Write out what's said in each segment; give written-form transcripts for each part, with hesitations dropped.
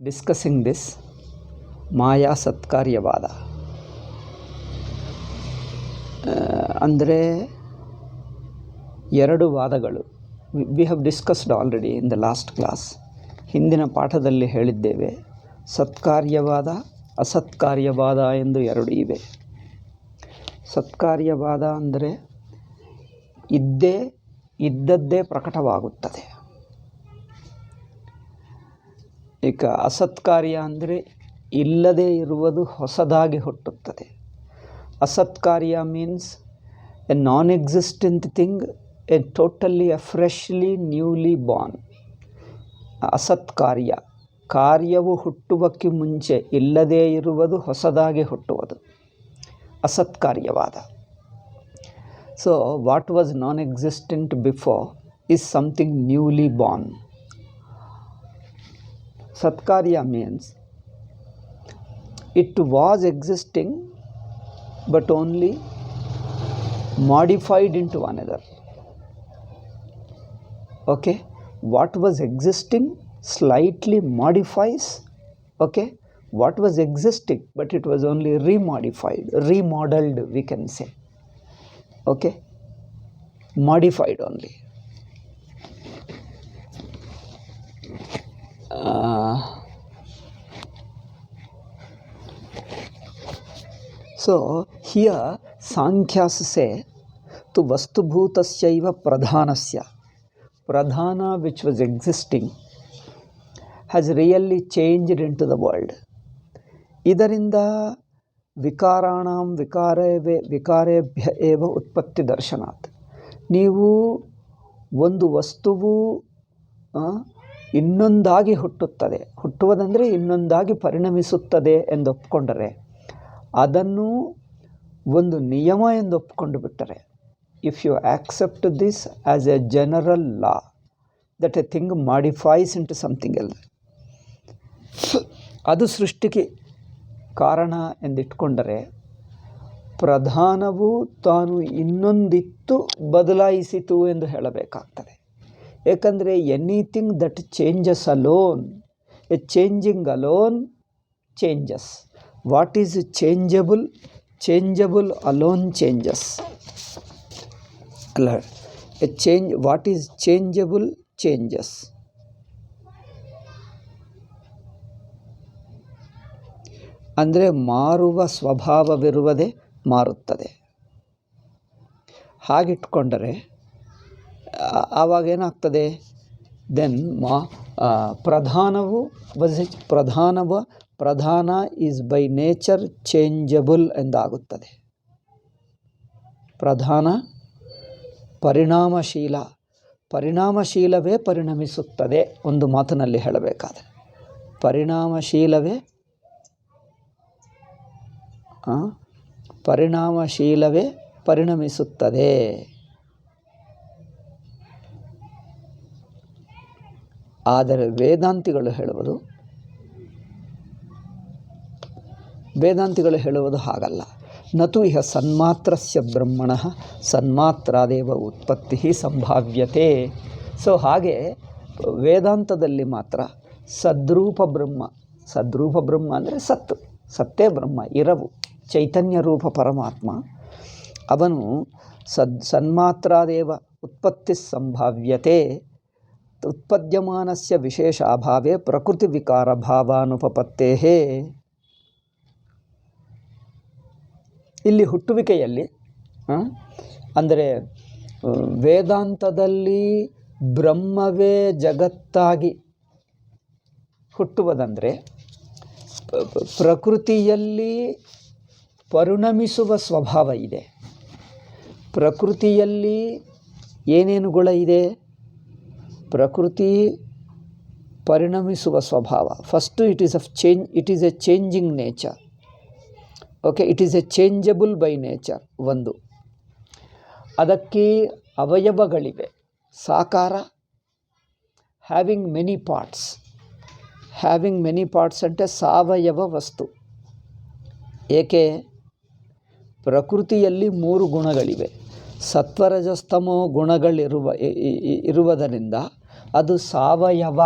discussing this ಮಾಯಾ ಸತ್ಕಾರ್ಯವಾದ. ಅಂದರೆ ಎರಡು ವಾದಗಳು. We have discussed already in the last class. ಹಿಂದಿನ ಪಾಠದಲ್ಲಿ ಹೇಳಿದ್ದೇವೆ, ಸತ್ಕಾರ್ಯವಾದ ಅಸತ್ಕಾರ್ಯವಾದ ಎಂದು ಎರಡು ಇವೆ. ಸತ್ಕಾರ್ಯವಾದ ಅಂದರೆ ಇದ್ದದ್ದೇ ಪ್ರಕಟವಾಗುತ್ತದೆ. ಈಗ ಅಸತ್ಕಾರ್ಯ ಅಂದರೆ ಇಲ್ಲದೇ ಇರುವುದು ಹೊಸದಾಗಿ ಹುಟ್ಟುತ್ತದೆ. ಅಸತ್ಕಾರ್ಯ means a non existent thing, a totally a freshly newly born. ಅಸತ್ಕಾರ್ಯ, ಕಾರ್ಯವು ಹುಟ್ಟುವಕ್ಕೆ ಮುಂಚೆ ಇಲ್ಲದೇ ಇರುವುದು ಹೊಸದಾಗಿ ಹುಟ್ಟುವುದು ಅಸತ್ಕಾರ್ಯವಾದ. So what was non existent before is something newly born. Satkarya means it was existing but only modified into another. Okay, what was existing slightly modifies. Okay, what was existing but it was only remodified, remodeled we can say. Okay, modified only. So here Sankhya's say to vastubhutasyaiva pradhanasya. Pradhana which was existing has really changed into the world. Idarinda vikaranam vikarebhya eva utpatti darshanat. ನೀವು ಒಂದು ವಸ್ತುವು ಇನ್ನೊಂದಾಗಿ ಹುಟ್ಟುತ್ತದೆ, ಹುಟ್ಟುವುದಂದರೆ ಇನ್ನೊಂದಾಗಿ ಪರಿಣಮಿಸುತ್ತದೆ ಎಂದು ಒಪ್ಪಿಕೊಂಡರೆ ಅದನ್ನು ಒಂದು ನಿಯಮ ಎಂದು ಒಪ್ಪಿಕೊಂಡು ಬಿಟ್ಟರೆ, if you accept this as a general law that a thing modifies into something else, ಅದು ಸೃಷ್ಟಿಗೆ ಕಾರಣ ಎಂದಿಟ್ಕೊಂಡರೆ ಪ್ರಧಾನವು ತಾನು ಇನ್ನೊಂದಿತ್ತು ಬದಲಾಯಿಸಿತು ಎಂದು ಹೇಳಬೇಕಾಗ್ತದೆ. ಏಕೆಂದರೆ anything that changes alone, a changing alone changes. What is changeable? Changeable alone changes ಅಲ್ಲ, a change what is changeable changes. ಅಂದರೆ ಮಾರುವ ಸ್ವಭಾವವಿರುವುದೇ ಮಾರುತ್ತದೆ. ಹಾಗಿಟ್ಕೊಂಡರೆ ಆವಾಗೇನಾಗ್ತದೆ? ದೆನ್ ಪ್ರಧಾನ ಈಸ್ ಬೈ ನೇಚರ್ ಚೇಂಜಬಲ್ ಎಂದಾಗುತ್ತದೆ. ಪ್ರಧಾನ ಪರಿಣಾಮಶೀಲ, ಪರಿಣಾಮಶೀಲವೇ ಪರಿಣಮಿಸುತ್ತದೆ. ಒಂದು ಮಾತಿನಲ್ಲಿ ಹೇಳಬೇಕಾದರೆ ಪರಿಣಾಮಶೀಲವೇ ಪರಿಣಮಿಸುತ್ತದೆ. ಆದರೆ ವೇದಾಂತಿಗಳು ಹೇಳುವುದು ಹಾಗಲ್ಲ. ನತು ಇಹ ಸನ್ಮಾತ್ರಸ್ಯ ಬ್ರಹ್ಮಣಃ ಸನ್ಮಾತ್ರಾದೇವ ಉತ್ಪತ್ತಿ ಸಂಭಾವ್ಯತೆ. ಸೊ ಹಾಗೆ ವೇದಾಂತದಲ್ಲಿ ಮಾತ್ರ ಸದ್ರೂಪ ಬ್ರಹ್ಮ ಅಂದರೆ ಸತ್ತೇ ಬ್ರಹ್ಮ, ಇರವು ಚೈತನ್ಯ ರೂಪ ಪರಮಾತ್ಮ, ಅವನು ಸನ್ಮಾತ್ರಾದೇವ ಉತ್ಪತ್ತಿ ಸಂಭಾವ್ಯತೆ. ಉತ್ಪದ್ಯಮಾನಸ್ಯ ವಿಶೇಷ ಅಭಾವೇ ಪ್ರಕೃತಿ ವಿಕಾರ ಭಾವಾನುಪಪತ್ತೇ. ಇಲ್ಲಿ ಹುಟ್ಟುವಿಕೆಯಲ್ಲಿ ಅಂದರೆ ವೇದಾಂತದಲ್ಲಿ ಬ್ರಹ್ಮವೇ ಜಗತ್ತಾಗಿ ಹುಟ್ಟುವುದಂದರೆ ಪ್ರಕೃತಿಯಲ್ಲಿ ಪರಿಣಮಿಸುವ ಸ್ವಭಾವ ಇದೆ. ಪ್ರಕೃತಿಯಲ್ಲಿ ಏನೇನು ಗುಣ ಇದೆ? ಪ್ರಕೃತಿ ಪರಿಣಮಿಸುವ ಸ್ವಭಾವ. First it is A changing nature. Okay, it is A changeable by nature. ಒಂದು, ಅದಕ್ಕೆ ಅವಯವಗಳಿವೆ. ಸಾಕಾರ ಹ್ಯಾವಿಂಗ್ ಮೆನಿ ಪಾರ್ಟ್ಸ್ అంటే ಸಾವಯವ ವಸ್ತು. ಏಕೆ? ಪ್ರಕೃತಿಯಲ್ಲಿ 3 ಗುಣಗಳಿವೆ. ಸತ್ವರಜಸ್ತಮೋ ಗುಣಗಳಿರುವುದರಿಂದ ಅದು ಸಾವಯವ.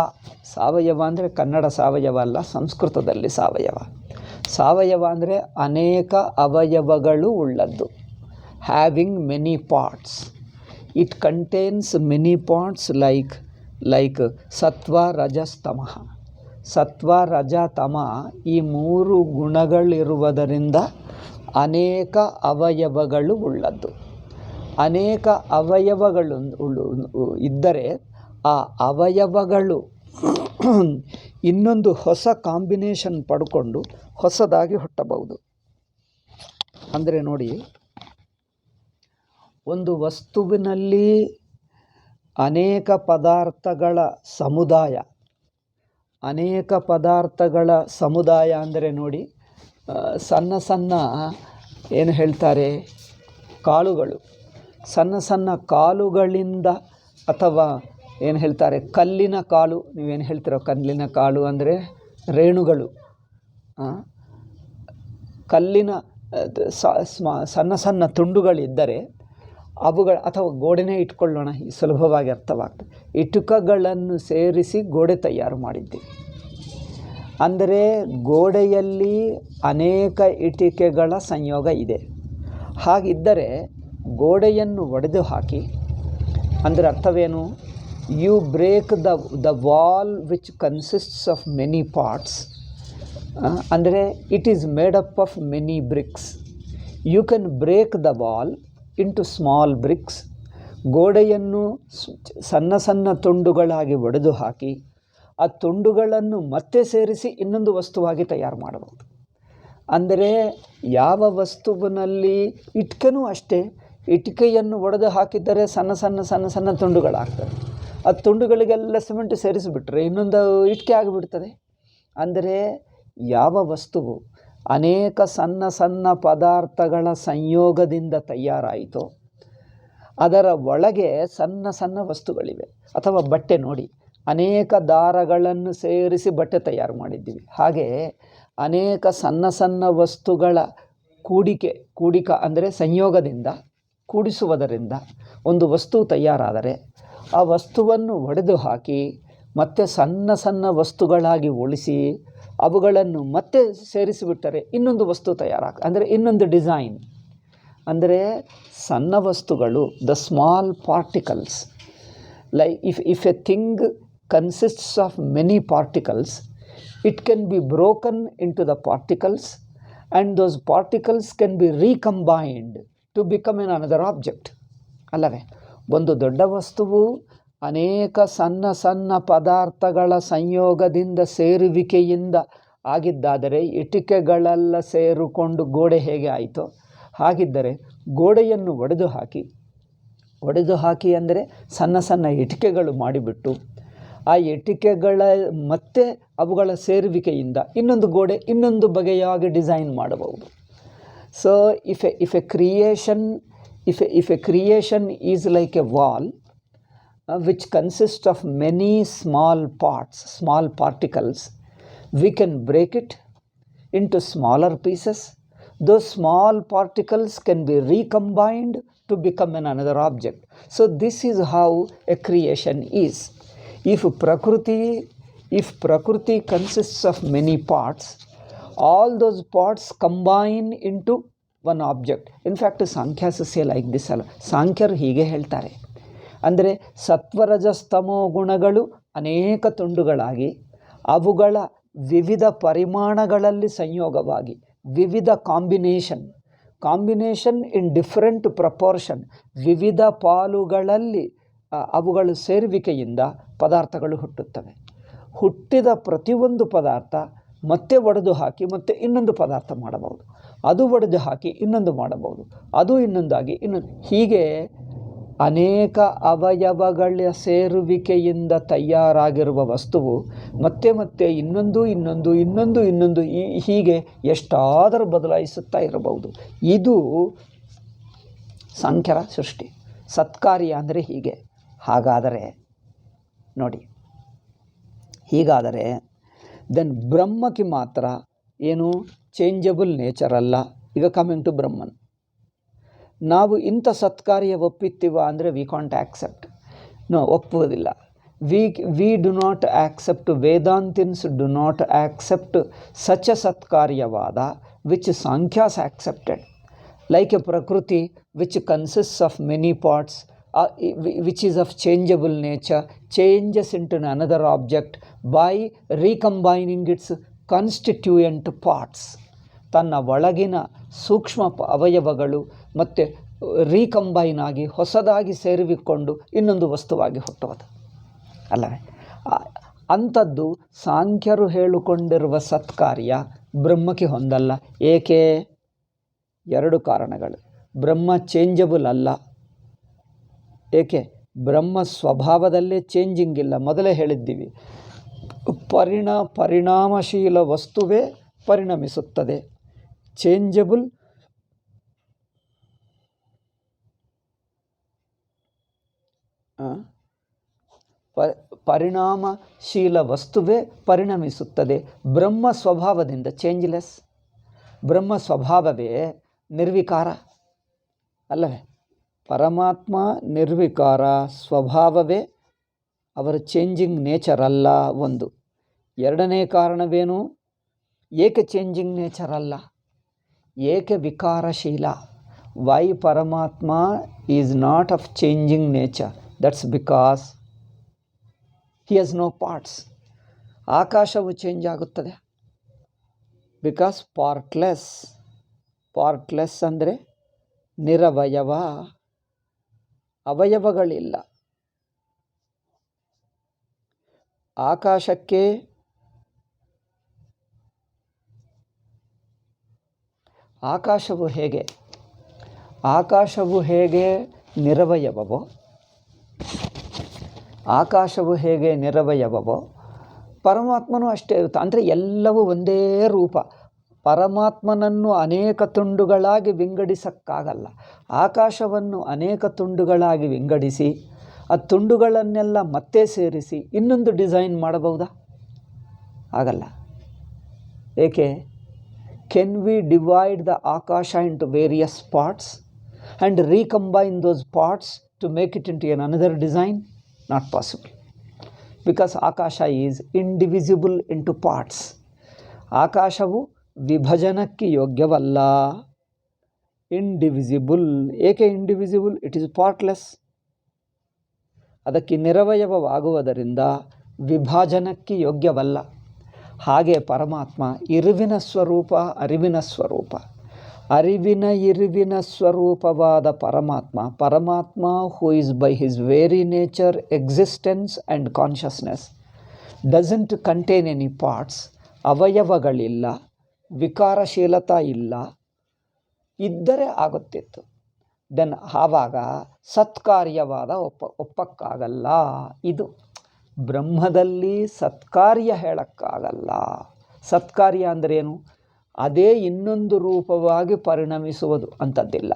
ಸಾವಯವ ಅಂದರೆ ಕನ್ನಡ ಸಾವಯವ ಅಲ್ಲ, ಸಂಸ್ಕೃತದಲ್ಲಿ ಸಾವಯವ. ಸಾವಯವ ಅಂದರೆ ಅನೇಕ ಅವಯವಗಳು ಉಳ್ಳದ್ದು, having many parts. It contains many parts like sattva rajas ತಮಃ. ಸತ್ವ ರಜ ತಮ ಈ 3 ಗುಣಗಳಿರುವುದರಿಂದ ಅನೇಕ ಅವಯವಗಳು ಉಳ್ಳದ್ದು. ಅನೇಕ ಅವಯವಗಳು ಇದ್ದರೆ ಆ ಅವಯವಗಳು ಇನ್ನೊಂದು ಹೊಸ ಕಾಂಬಿನೇಷನ್ ಪಡ್ಕೊಂಡು ಹೊಸದಾಗಿ ಹುಟ್ಟಬಹುದು. ಅಂದರೆ ನೋಡಿ, ಒಂದು ವಸ್ತುವಿನಲ್ಲಿ ಅನೇಕ ಪದಾರ್ಥಗಳ ಸಮುದಾಯ. ಅನೇಕ ಪದಾರ್ಥಗಳ ಸಮುದಾಯ ಅಂದರೆ ನೋಡಿ, ಸಣ್ಣ ಸಣ್ಣ ಏನು ಹೇಳ್ತಾರೆ ಕಾಳುಗಳು, ಸಣ್ಣ ಸಣ್ಣ ಕಾಳುಗಳಿಂದ, ಅಥವಾ ಏನು ಹೇಳ್ತಾರೆ ಕಲ್ಲಿನ ಕಾಳು, ನೀವೇನು ಹೇಳ್ತೀರೋ ಕಲ್ಲಿನ ಕಾಳು ಅಂದರೆ ರೇಣುಗಳು. ಕಲ್ಲಿನ ಸಣ್ಣ ಸಣ್ಣ ತುಂಡುಗಳಿದ್ದರೆ ಅಥವಾ ಗೋಡೆನೇ ಇಟ್ಕೊಳ್ಳೋಣ, ಸುಲಭವಾಗಿ ಅರ್ಥವಾಗ್ತದೆ. ಇಟುಕಗಳನ್ನು ಸೇರಿಸಿ ಗೋಡೆ ತಯಾರು ಮಾಡಿದ್ದೀವಿ. ಅಂದರೆ ಗೋಡೆಯಲ್ಲಿ ಅನೇಕ ಇಟಿಕೆಗಳ ಸಂಯೋಗ ಇದೆ. ಹಾಗಿದ್ದರೆ ಗೋಡೆಯನ್ನು ಒಡೆದು ಹಾಕಿ, ಅಂದರೆ ಅರ್ಥವೇನು? You break the wall which consists of many parts. ಅಂದರೆ it is made up of many bricks. You can break the wall into small bricks. ಗೋಡೆಯನ್ನು ಸಣ್ಣ ಸಣ್ಣ ತುಂಡುಗಳಾಗಿ ಒಡೆದು ಹಾಕಿ ಆ ತುಂಡುಗಳನ್ನು ಮತ್ತೆ ಸೇರಿಸಿ ಇನ್ನೊಂದು ವಸ್ತುವಾಗಿ ತಯಾರು ಮಾಡಬಹುದು. ಅಂದರೆ ಯಾವ ವಸ್ತುವಿನಲ್ಲಿ ಇಟ್ಕೆನೂ ಅಷ್ಟೇ, ಇಟ್ಟಿಗೆಯನ್ನು ಒಡೆದು ಹಾಕಿದ್ದರೆ ಸಣ್ಣ ಸಣ್ಣ ಸಣ್ಣ ಸಣ್ಣ ತುಂಡುಗಳಾಗ್ತವೆ. ಆ ತುಂಡುಗಳಿಗೆಲ್ಲ ಸಿಮೆಂಟ್ ಸೇರಿಸಿಬಿಟ್ರೆ ಇನ್ನೊಂದು ಇಟ್ಟಿಗೆ ಆಗಿಬಿಡ್ತದೆ. ಅಂದರೆ ಯಾವ ವಸ್ತುವು ಅನೇಕ ಸಣ್ಣ ಸಣ್ಣ ಪದಾರ್ಥಗಳ ಸಂಯೋಗದಿಂದ ತಯಾರಾಯಿತೋ ಅದರ ಒಳಗೆ ಸಣ್ಣ ಸಣ್ಣ ವಸ್ತುಗಳಿವೆ. ಅಥವಾ ಬಟ್ಟೆ ನೋಡಿ, ಅನೇಕ ದಾರಗಳನ್ನು ಸೇರಿಸಿ ಬಟ್ಟೆ ತಯಾರು ಮಾಡಿದ್ದೀವಿ. ಹಾಗೆ ಅನೇಕ ಸಣ್ಣ ಸಣ್ಣ ವಸ್ತುಗಳ ಕೂಡಿಕ ಅಂದರೆ ಸಂಯೋಗದಿಂದ, ಕೂಡಿಸುವುದರಿಂದ ಒಂದು ವಸ್ತು ತಯಾರಾದರೆ ಆ ವಸ್ತುವನ್ನು ಒಡೆದು ಹಾಕಿ ಮತ್ತೆ ಸಣ್ಣ ಸಣ್ಣ ವಸ್ತುಗಳಾಗಿ ಉಳಿಸಿ ಅವುಗಳನ್ನು ಮತ್ತೆ ಸೇರಿಸಿಬಿಟ್ಟರೆ ಇನ್ನೊಂದು ವಸ್ತು ಅಂದರೆ ಇನ್ನೊಂದು ಡಿಸೈನ್. ಅಂದರೆ ಸಣ್ಣ ವಸ್ತುಗಳು, the small particles, like if A thing consists of many particles, it can be broken into the particles and those particles can be recombined to become another object. ಅಲ್ಲವೇ? ಒಂದು ದೊಡ್ಡ ವಸ್ತುವು ಅನೇಕ ಸಣ್ಣ ಸಣ್ಣ ಪದಾರ್ಥಗಳ ಸಂಯೋಗದಿಂದ ಸೇರುವಿಕೆಯಿಂದ ಆಗಿದ್ದಾದರೆ ಇಟಿಕೆಗಳೆಲ್ಲ ಸೇರಿಕೊಂಡು ಗೋಡೆ ಹೇಗೆ ಆಯಿತೋ ಹಾಗಿದ್ದರೆ ಗೋಡೆಯನ್ನು ಒಡೆದು ಹಾಕಿ ಅಂದರೆ ಸಣ್ಣ ಸಣ್ಣ ಇಟಿಕೆಗಳು ಮಾಡಿಬಿಟ್ಟು ಆ ಇಟಿಕೆಗಳ ಮತ್ತೆ ಅವುಗಳ ಸೇರುವಿಕೆಯಿಂದ ಇನ್ನೊಂದು ಗೋಡೆ ಇನ್ನೊಂದು ಬಗೆಯಾಗಿ ಡಿಸೈನ್ ಮಾಡಬಹುದು. So if A creation is like A wall which consists of many small parts, small particles, we can break it into smaller pieces. Those small particles can be recombined to become another object. So this is how a creation is. If Prakriti consists of many parts, all those parts combine into one object. In fact, Sankhya say like this. Sankhyaru ಹೀಗೆ ಹೇಳ್ತಾರೆ. ಅಂದರೆ ಸತ್ವರಜಸ್ತಮೋ ಗುಣಗಳು ಅನೇಕ ತುಂಡುಗಳಾಗಿ ಅವುಗಳ ವಿವಿಧ ಪರಿಮಾಣಗಳಲ್ಲಿ ಸಂಯೋಗವಾಗಿ ವಿವಿಧ combination ಇನ್ different proportion, ವಿವಿಧ ಪಾಲುಗಳಲ್ಲಿ ಅವುಗಳ ಸೇರುವಿಕೆಯಿಂದ ಪದಾರ್ಥಗಳು ಹುಟ್ಟುತ್ತವೆ. ಹುಟ್ಟಿದ ಪ್ರತಿಯೊಂದು ಪದಾರ್ಥ ಮತ್ತೆ ಒಡೆದು ಹಾಕಿ ಮತ್ತೆ ಇನ್ನೊಂದು ಪದಾರ್ಥ ಮಾಡಬಹುದು, ಅದು ಒಡೆದು ಹಾಕಿ ಇನ್ನೊಂದು ಮಾಡಬಹುದು, ಅದು ಇನ್ನೊಂದಾಗಿ ಹೀಗೆ ಅನೇಕ ಅವಯವಗಳ ಸೇರುವಿಕೆಯಿಂದ ತಯಾರಾಗಿರುವ ವಸ್ತುವು ಮತ್ತೆ ಮತ್ತೆ ಇನ್ನೊಂದು ಹೀಗೆ ಎಷ್ಟಾದರೂ ಬದಲಾಯಿಸುತ್ತಾ ಇರಬಹುದು. ಇದು ಸಾಂಖ್ಯರ ಸೃಷ್ಟಿ. ಸತ್ಕಾರ್ಯ ಅಂದರೆ ಹೀಗೆ. ಹಾಗಾದರೆ ನೋಡಿ, ಹೀಗಾದರೆ ದೆನ್ ಬ್ರಹ್ಮಕ್ಕೆ ಮಾತ್ರ ಏನು ಚೇಂಜಬಲ್ ನೇಚರ್ ಅಲ್ಲ. ಈಗ ಕಮಿಂಗ್ ಟು ಬ್ರಹ್ಮನ್, ನಾವು ಇಂಥ ಸತ್ಕಾರ್ಯ ಒಪ್ಪುತ್ತೀವ ಅಂದರೆ ವಿ ಕಾಂಟ್ ಆಕ್ಸೆಪ್ಟ್. ಒಪ್ಪುವುದಿಲ್ಲ. we do not accept, Vedantins do not accept such a Satkaryavada which Sankhyas accepted, like a Prakriti which consists of many parts, which is of changeable nature, changes into another object by recombining its constituent parts. ತನ್ನ ಒಳಗಿನ ಸೂಕ್ಷ್ಮ ಅವಯವಗಳು ಮತ್ತು ರೀಕಂಬೈನ್ ಆಗಿ ಹೊಸದಾಗಿ ಸೇರಿಕೊಂಡು ಇನ್ನೊಂದು ವಸ್ತುವಾಗಿ ಹುಟ್ಟುವುದು ಅಲ್ಲವೇ? ಅಂಥದ್ದು ಸಾಂಖ್ಯರು ಹೇಳಿಕೊಂಡಿರುವ ಸತ್ಕಾರ್ಯ ಬ್ರಹ್ಮಕ್ಕೆ ಹೊಂದಲ್ಲ. ಏಕೆ? 2 ಕಾರಣಗಳು. ಬ್ರಹ್ಮ ಚೇಂಜಬಲ್ ಅಲ್ಲ. ಏಕೆ? ಬ್ರಹ್ಮ ಸ್ವಭಾವದಲ್ಲೇ ಚೇಂಜಿಂಗ್ ಇಲ್ಲ. ಮೊದಲೇ ಹೇಳಿದ್ದೀವಿ, ಪರಿಣಾಮಶೀಲ ವಸ್ತುವೇ ಪರಿಣಮಿಸುತ್ತದೆ. ಚೇಂಜಬಲ್ ಪರಿಣಾಮಶೀಲ ವಸ್ತುವೇ ಪರಿಣಮಿಸುತ್ತದೆ. ಬ್ರಹ್ಮ ಸ್ವಭಾವದಿಂದ ಚೇಂಜ್ಲೆಸ್. ಬ್ರಹ್ಮ ಸ್ವಭಾವವೇ ನಿರ್ವಿಕಾರ ಅಲ್ಲವೇ? ಪರಮಾತ್ಮ ನಿರ್ವಿಕಾರ ಸ್ವಭಾವವೇ, ಅವರ ಚೇಂಜಿಂಗ್ ನೇಚರ್ ಅಲ್ಲ. ಒಂದು. 2ನೇ ಕಾರಣವೇನು? ಏಕೆ ಚೇಂಜಿಂಗ್ ನೇಚರ್ ಅಲ್ಲ? ಏಕೆ ವಿಕಾರಶೀಲ? ವೈ ಪರಮಾತ್ಮ is not of changing nature? That's because he has no parts. ಆಕಾಶವು ಚೇಂಜ್ ಆಗುತ್ತದೆ ಬಿಕಾಸ್ ಪಾರ್ಟ್ಲೆಸ್. ಪಾರ್ಟ್ಲೆಸ್ ಅಂದರೆ ನಿರವಯವ, ಅವಯವಗಳಿಲ್ಲ. ಆಕಾಶಕ್ಕೆ ಆಕಾಶವು ಹೇಗೆ ನಿರವಯವವೋ, ಪರಮಾತ್ಮನೂ ಅಷ್ಟೇ ಇರುತ್ತೆ. ಅಂದರೆ ಎಲ್ಲವೂ ಒಂದೇ ರೂಪ. ಪರಮಾತ್ಮನನ್ನು ಅನೇಕ ತುಂಡುಗಳಾಗಿ ವಿಂಗಡಿಸೋಕ್ಕಾಗಲ್ಲ. ಆಕಾಶವನ್ನು ಅನೇಕ ತುಂಡುಗಳಾಗಿ ವಿಂಗಡಿಸಿ ಆ ತುಂಡುಗಳನ್ನೆಲ್ಲ ಮತ್ತೆ ಸೇರಿಸಿ ಇನ್ನೊಂದು ಡಿಸೈನ್ ಮಾಡಬಹುದಾ? ಆಗಲ್ಲ. ಏಕೆ? Can we divide the Akasha into various parts and recombine those parts to make it into another design? Not possible. Because Akasha is indivisible into parts. ಆಕಾಶವು ವಿಭಜನಕ್ಕೆ ಯೋಗ್ಯವಲ್ಲ. ಇಂಡಿವಿಸಿಬಲ್. ಏಕೆ ಇಂಡಿವಿಸಿಬಲ್? It is partless. ಅದಕ್ಕೆ ನಿರವಯವವಾಗುವುದರಿಂದ ವಿಭಾಜನಕ್ಕೆ ಯೋಗ್ಯವಲ್ಲ. ಹಾಗೆ ಪರಮಾತ್ಮ ಇರುವಿನ ಸ್ವರೂಪ, ಅರಿವಿನ ಸ್ವರೂಪ. ಇರುವಿನ ಸ್ವರೂಪವಾದ ಪರಮಾತ್ಮ who is by his very nature existence and consciousness doesn't contain any parts. ಅವಯವಗಳಿಲ್ಲ, ವಿಕಾರಶೀಲತಾ ಇಲ್ಲ. ಇದ್ದರೆ ಆಗುತ್ತಿತ್ತು. ದೆನ್ ಆವಾಗ ಸತ್ಕಾರ್ಯವಾದ ಒಪ್ಪಕ್ಕಾಗಲ್ಲ. ಇದು ಬ್ರಹ್ಮದಲ್ಲಿ ಸತ್ಕಾರ್ಯ ಹೇಳಕ್ಕಾಗಲ್ಲ. ಸತ್ಕಾರ್ಯ ಅಂದ್ರೇನು? ಅದೇ ಇನ್ನೊಂದು ರೂಪವಾಗಿ ಪರಿಣಮಿಸುವುದು ಅಂಥದ್ದಿಲ್ಲ.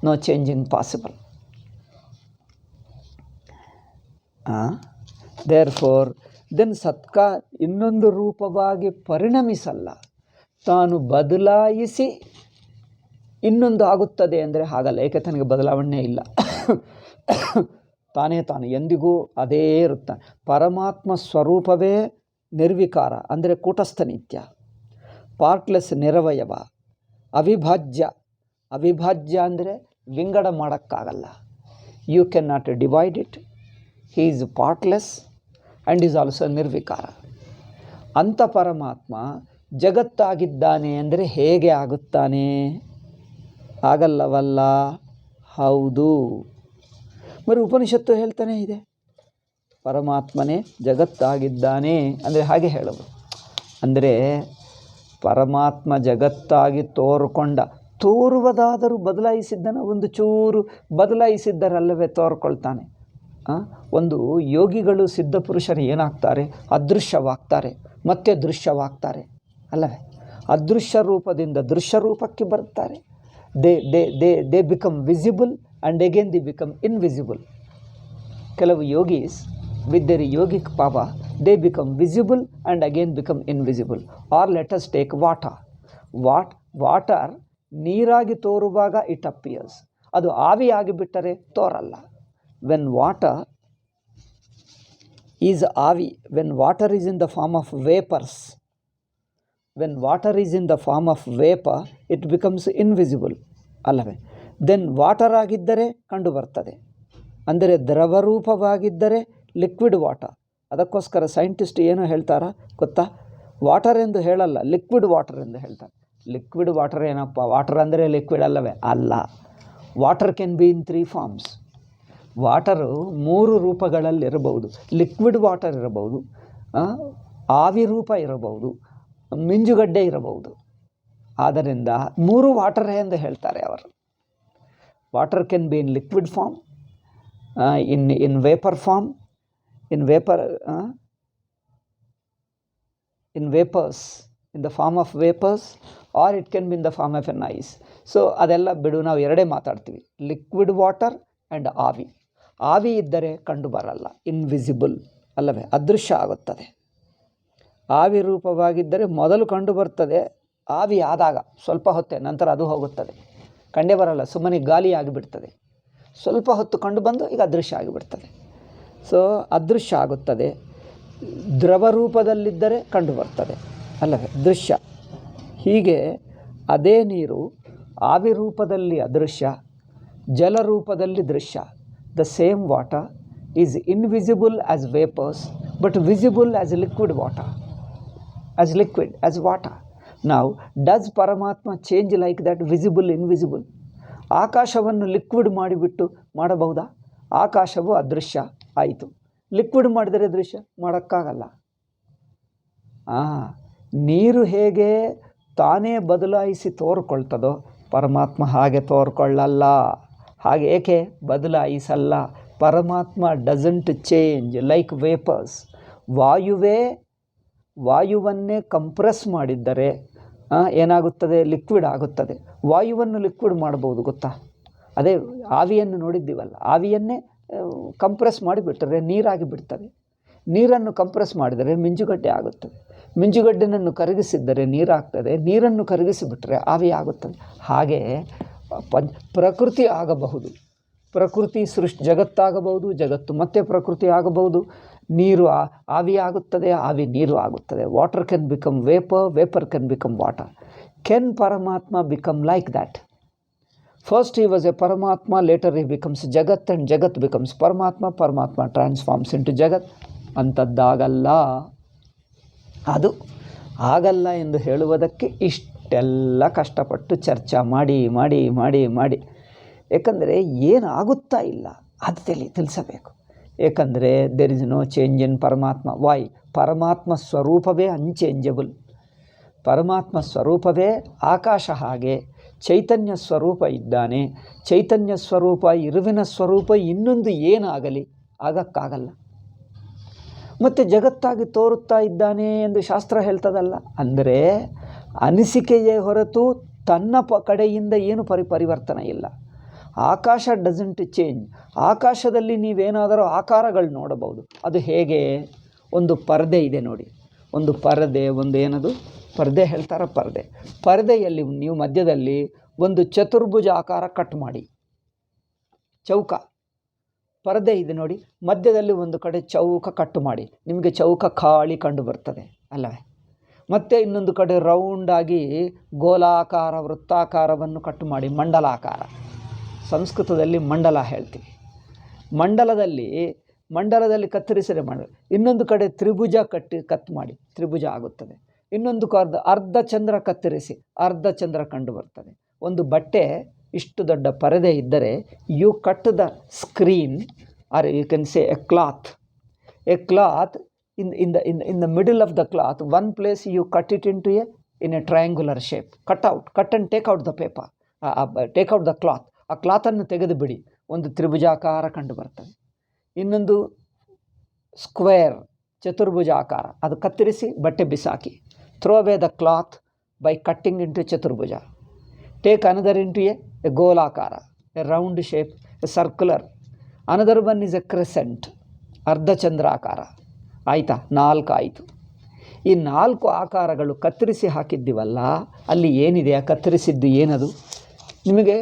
No changing possible. Therefore then ಇನ್ನೊಂದು ರೂಪವಾಗಿ ಪರಿಣಮಿಸಲ್ಲ. ತಾನು ಬದಲಾಯಿಸಿ ಇನ್ನೊಂದು ಆಗುತ್ತದೆ ಅಂದರೆ ಹಾಗಲ್ಲ. ಏಕೆ? ತನಗೆ ಬದಲಾವಣೆ ಇಲ್ಲ. ತಾನು ಎಂದಿಗೂ ಅದೇ ಇರುತ್ತಾನೆ. ಪರಮಾತ್ಮ ಸ್ವರೂಪವೇ ನಿರ್ವಿಕಾರ ಅಂದರೆ ಕೂಟಸ್ಥ ನಿತ್ಯ. ಪಾರ್ಟ್ಲೆಸ್ ನಿರವಯವ. ಅವಿಭಾಜ್ಯ ಅಂದರೆ ವಿಂಗಡ ಮಾಡೋಕ್ಕಾಗಲ್ಲ. You can not divide it. He is partless and is also ನಿರ್ವಿಕಾರ. ಅಂಥ ಪರಮಾತ್ಮ ಜಗತ್ತಾಗಿದ್ದಾನೆ ಅಂದರೆ ಹೇಗೆ ಆಗುತ್ತಾನೆ? ಆಗಲ್ಲವಲ್ಲ. ಹೌದು. మరి ಉಪನಿಷತ್ತು ಹೇಳ್ತಾನೆ ಇದೆ, ಪರಮಾತ್ಮನೇ ಜಗತ್ತಾಗಿದ್ದಾನೆ ಅಂದರೆ ಹಾಗೆ ಹೇಳೋದು. ಅಂದರೆ ಪರಮಾತ್ಮ ಜಗತ್ತಾಗಿ ತೋರುವುದಾದರೂ ಬದಲಾಯಿಸಿದ್ದನ ಒಂದು ಚೂರು ಬದಲಾಯಿಸಿದ್ದರಲ್ಲವೇ ತೋರ್ಕೊಳ್ತಾನೆ. ಒಂದು ಯೋಗಿಗಳು ಸಿದ್ಧಪುರುಷರು ಏನಾಗ್ತಾರೆ? ಅದೃಶ್ಯವಾಗ್ತಾರೆ, ಮತ್ತೆ ದೃಶ್ಯವಾಗ್ತಾರೆ ಅಲ್ಲವೇ? ಅದೃಶ್ಯ ರೂಪದಿಂದ ದೃಶ್ಯ ರೂಪಕ್ಕೆ ಬರ್ತಾರೆ. They become visible and again they become invisible. ಕೆಲವು ಯೋಗೀಸ್ with their yogic power they become visible and again become invisible. Or let us take water ನೀರಾಗಿ ತೋರುವಾಗ it appears. ಅದು ಆವಿಯಾಗಿ ಬಿಟ್ಟರೆ ತೋರಲ್ಲ. when water ಈಸ್ ಆವಿ. When water is in the form of vapours, when water is in the form of vapour it becomes invisible ಅಲ್ಲವೇ. Then water ಆಗಿದ್ದರೆ ಕಂಡು ಬರ್ತದೆ, ಅಂದರೆ ದ್ರವರೂಪವಾಗಿದ್ದರೆ ಲಿಕ್ವಿಡ್ ವಾಟರ್. ಅದಕ್ಕೋಸ್ಕರ ಸೈಂಟಿಸ್ಟ್ ಏನು ಹೇಳ್ತಾರ ಗೊತ್ತಾ, ವಾಟರ್ ಎಂದು ಹೇಳಲ್ಲ, ಲಿಕ್ವಿಡ್ ವಾಟರ್ ಎಂದು ಹೇಳ್ತಾರೆ. ಲಿಕ್ವಿಡ್ ವಾಟರ್ ಏನಪ್ಪ, ವಾಟರ್ ಅಂದರೆ ಲಿಕ್ವಿಡ್ ಅಲ್ಲವೇ? ಅಲ್ಲ. Water can be in 3 forms. Water 3 ರೂಪಗಳಲ್ಲಿರಬಹುದು. ಲಿಕ್ವಿಡ್ ವಾಟರ್ ಇರಬಹುದು, ಆವಿ ರೂಪ ಇರಬಹುದು, ಮಿಂಜುಗಡ್ಡೆ ಇರಬಹುದು. ಆದ್ದರಿಂದ 3 ವಾಟರ್ ಎಂದು ಹೇಳ್ತಾರೆ ಅವರು. Water can be in liquid form, in vapor form, in vapors, in the form of vapors, or it can be in the form of an ice. So ಅದೆಲ್ಲ ಬಿಡು, ನಾವು ಎರಡೇ ಮಾತಾಡ್ತೀವಿ, ಲಿಕ್ವಿಡ್ ವಾಟರ್ ಆ್ಯಂಡ್ ಆವಿ. ಆವಿ ಇದ್ದರೆ ಕಂಡು ಬರಲ್ಲ, ಇನ್ವಿಸಿಬಲ್ ಅಲ್ಲವೇ, ಅದೃಶ್ಯ ಆಗುತ್ತದೆ. ಆವಿ ರೂಪವಾಗಿದ್ದರೆ ಮೊದಲು ಕಂಡು ಬರ್ತದೆ, ಆವಿ ಆದಾಗ ಸ್ವಲ್ಪ ಹೊತ್ತೆ ನಂತರ ಅದು ಹೋಗುತ್ತದೆ, ಕಂಡೇ ಬರಲ್ಲ, ಸುಮ್ಮನೆ ಗಾಳಿ ಆಗಿಬಿಡ್ತದೆ. ಸ್ವಲ್ಪ ಹೊತ್ತು ಕಂಡು ಬಂದು ಈಗ ಅದೃಶ್ಯ ಆಗಿಬಿಡ್ತದೆ. ಸೊ ಅದೃಶ್ಯ ಆಗುತ್ತದೆ. ದ್ರವ ರೂಪದಲ್ಲಿದ್ದರೆ ಕಂಡು ಬರ್ತದೆ ಅಲ್ಲವೇ, ದೃಶ್ಯ. ಹೀಗೆ ಅದೇ ನೀರು ಆವಿ ರೂಪದಲ್ಲಿ ಅದೃಶ್ಯ, ಜಲರೂಪದಲ್ಲಿ ದೃಶ್ಯ. The same water is invisible as vapours but visible as liquid water, as liquid, as water. ನಾವು ಡಸ್ ಪರಮಾತ್ಮ change like that, visible invisible? ಆಕಾಶವನ್ನು ಲಿಕ್ವಿಡ್ ಮಾಡಿಬಿಟ್ಟು ಮಾಡಬಹುದಾ? ಆಕಾಶವು ಅದೃಶ್ಯ ಆಯಿತು. ಲಿಕ್ವಿಡ್ ಮಾಡಿದರೆ ದೃಶ್ಯ ಮಾಡೋಕ್ಕಾಗಲ್ಲ. ನೀರು ಹೇಗೆ ತಾನೇ ಬದಲಾಯಿಸಿ ತೋರ್ಕೊಳ್ತದೋ ಪರಮಾತ್ಮ ಹಾಗೆ ತೋರ್ಕೊಳ್ಳಲ್ಲ. ಹಾಗೆ ಏಕೆ ಬದಲಾಯಿಸಲ್ಲ? Paramatma doesn't change like vapours. ವಾಯುವನ್ನೇ ಕಂಪ್ರೆಸ್ ಮಾಡಿದ್ದರೆ ಏನಾಗುತ್ತದೆ? ಲಿಕ್ವಿಡ್ ಆಗುತ್ತದೆ. ವಾಯುವನ್ನು ಲಿಕ್ವಿಡ್ ಮಾಡ್ಬೋದು ಗೊತ್ತಾ? ಅದೇ ಆವಿಯನ್ನು ನೋಡಿದ್ದೀವಲ್ಲ, ಆವಿಯನ್ನೇ ಕಂಪ್ರೆಸ್ ಮಾಡಿಬಿಟ್ಟರೆ ನೀರಾಗಿ ಬಿಡ್ತದೆ. ನೀರನ್ನು ಕಂಪ್ರೆಸ್ ಮಾಡಿದರೆ ಮಿಂಜುಗಡ್ಡೆ ಆಗುತ್ತದೆ. ಮಿಂಜುಗಡ್ಡೆನನ್ನು ಕರಗಿಸಿದ್ದರೆ ನೀರಾಗ್ತದೆ. ನೀರನ್ನು ಕರಗಿಸಿಬಿಟ್ರೆ ಆವಿ ಆಗುತ್ತದೆ. ಹಾಗೆ ಪ್ರಕೃತಿ ಆಗಬಹುದು, ಪ್ರಕೃತಿ ಜಗತ್ತಾಗಬಹುದು, ಜಗತ್ತು ಮತ್ತೆ ಪ್ರಕೃತಿ ಆಗಬಹುದು. ನೀರು ಆವಿ ಆಗುತ್ತದೆ, ಆವಿ ನೀರು ಆಗುತ್ತದೆ. Water can become vapour, vapour can become water. Can Paramatma become like that? First he was a Paramatma, later he becomes Jagat and Jagat becomes Paramatma, Paramatma transforms into Jagat. ಅಂಥದ್ದಾಗಲ್ಲ. ಅದು ಆಗಲ್ಲ ಎಂದು ಹೇಳುವುದಕ್ಕೆ ಇಷ್ಟೆಲ್ಲ ಕಷ್ಟಪಟ್ಟು ಚರ್ಚೆ ಮಾಡಿ ಮಾಡಿ ಮಾಡಿ ಮಾಡಿ. ಏಕೆಂದರೆ ಏನಾಗುತ್ತಾ ಇಲ್ಲ ಅದು ತಿಳಿಸಬೇಕು. ಏಕೆಂದರೆ there is no change in ಪರಮಾತ್ಮ. ವೈ? ಪರಮಾತ್ಮ ಸ್ವರೂಪವೇ ಅನ್ಚೇಂಜಬಲ್. ಪರಮಾತ್ಮ ಸ್ವರೂಪವೇ ಆಕಾಶ ಹಾಗೆ ಚೈತನ್ಯ ಸ್ವರೂಪ ಇದ್ದಾನೆ. ಚೈತನ್ಯ ಸ್ವರೂಪ, ಇರುವಿನ ಸ್ವರೂಪ ಇನ್ನೊಂದು ಏನಾಗಲಿ ಆಗಕ್ಕಾಗಲ್ಲ. ಮತ್ತು ಜಗತ್ತಾಗಿ ತೋರುತ್ತಾ ಇದ್ದಾನೆ ಎಂದು ಶಾಸ್ತ್ರ ಹೇಳ್ತದಲ್ಲ. ಅಂದರೆ ಅನಿಸಿಕೆಯೇ ಹೊರತು ತನ್ನ ಕಡೆಯಿಂದ ಏನು ಪರಿವರ್ತನೆ ಇಲ್ಲ. ಆಕಾಶ ಡಸಂಟ್ ಚೇಂಜ್. ಆಕಾಶದಲ್ಲಿ ನೀವೇನಾದರೂ ಆಕಾರಗಳು ನೋಡಬಹುದು. ಅದು ಹೇಗೆ? ಒಂದು ಪರದೆ ಇದೆ ನೋಡಿ, ಒಂದು ಪರದೆ, ಒಂದು ಏನದು ಪರದೆ ಹೇಳ್ತಾರೆ, ಪರದೆ. ಪರದೆಯಲ್ಲಿ ನೀವು ಮಧ್ಯದಲ್ಲಿ ಒಂದು ಚತುರ್ಭುಜ ಆಕಾರ ಕಟ್ ಮಾಡಿ, ಚೌಕ ಪರದೆ ಇದೆ ನೋಡಿ, ಮಧ್ಯದಲ್ಲಿ ಒಂದು ಕಡೆ ಚೌಕ ಕಟ್ಟು ಮಾಡಿ, ನಿಮಗೆ ಚೌಕ ಖಾಲಿ ಕಂಡು ಬರ್ತದೆ ಅಲ್ಲವೇ? ಮತ್ತು ಇನ್ನೊಂದು ಕಡೆ ರೌಂಡಾಗಿ ಗೋಲಾಕಾರ ವೃತ್ತಾಕಾರವನ್ನು ಕಟ್ಟು ಮಾಡಿ, ಮಂಡಲಾಕಾರ. ಸಂಸ್ಕೃತದಲ್ಲಿ ಮಂಡಲ ಹೇಳ್ತೀವಿ. ಮಂಡಲದಲ್ಲಿ ಕತ್ತರಿಸಿದರೆ ಮಂಡಲ. ಇನ್ನೊಂದು ಕಡೆ ತ್ರಿಭುಜ ಕಟ್ ಮಾಡಿ ತ್ರಿಭುಜ ಆಗುತ್ತದೆ. ಇನ್ನೊಂದು ಅರ್ಧ ಚಂದ್ರ ಕತ್ತರಿಸಿ ಅರ್ಧ ಚಂದ್ರ ಕಂಡು ಬರ್ತದೆ. ಒಂದು ಬಟ್ಟೆ ಇಷ್ಟು ದೊಡ್ಡ ಪರದೆ ಇದ್ದರೆ you cut the screen or you can say a cloth in the middle of the cloth, one place you cut it into in a triangular shape. Cut and take out the paper, take out the cloth. ಆ ಕ್ಲಾತನ್ನು ತೆಗೆದು ಬಿಡಿ, ಒಂದು ತ್ರಿಭುಜಾಕಾರ ಕಂಡು ಬರ್ತದೆ. ಇನ್ನೊಂದು square ಚತುರ್ಭುಜ ಆಕಾರ, ಅದು ಕತ್ತರಿಸಿ ಬಟ್ಟೆ ಬಿಸಾಕಿ. Throw away the cloth by cutting into ಚತುರ್ಭುಜ. ಟೇಕ್ ಅನದರ್ ಇಂಟು ಎ ಗೋಲಾಕಾರ, a round shape, a circular. Another one is a crescent, ಅರ್ಧಚಂದ್ರಾಕಾರ. ಆಯಿತಾ? 4 ಆಯಿತು. ಈ 4 ಆಕಾರಗಳು ಕತ್ತರಿಸಿ ಹಾಕಿದ್ದೀವಲ್ಲ, ಅಲ್ಲಿ ಏನಿದೆ ಆ ಕತ್ತರಿಸಿದ್ದು ಏನದು? ನಿಮಗೆ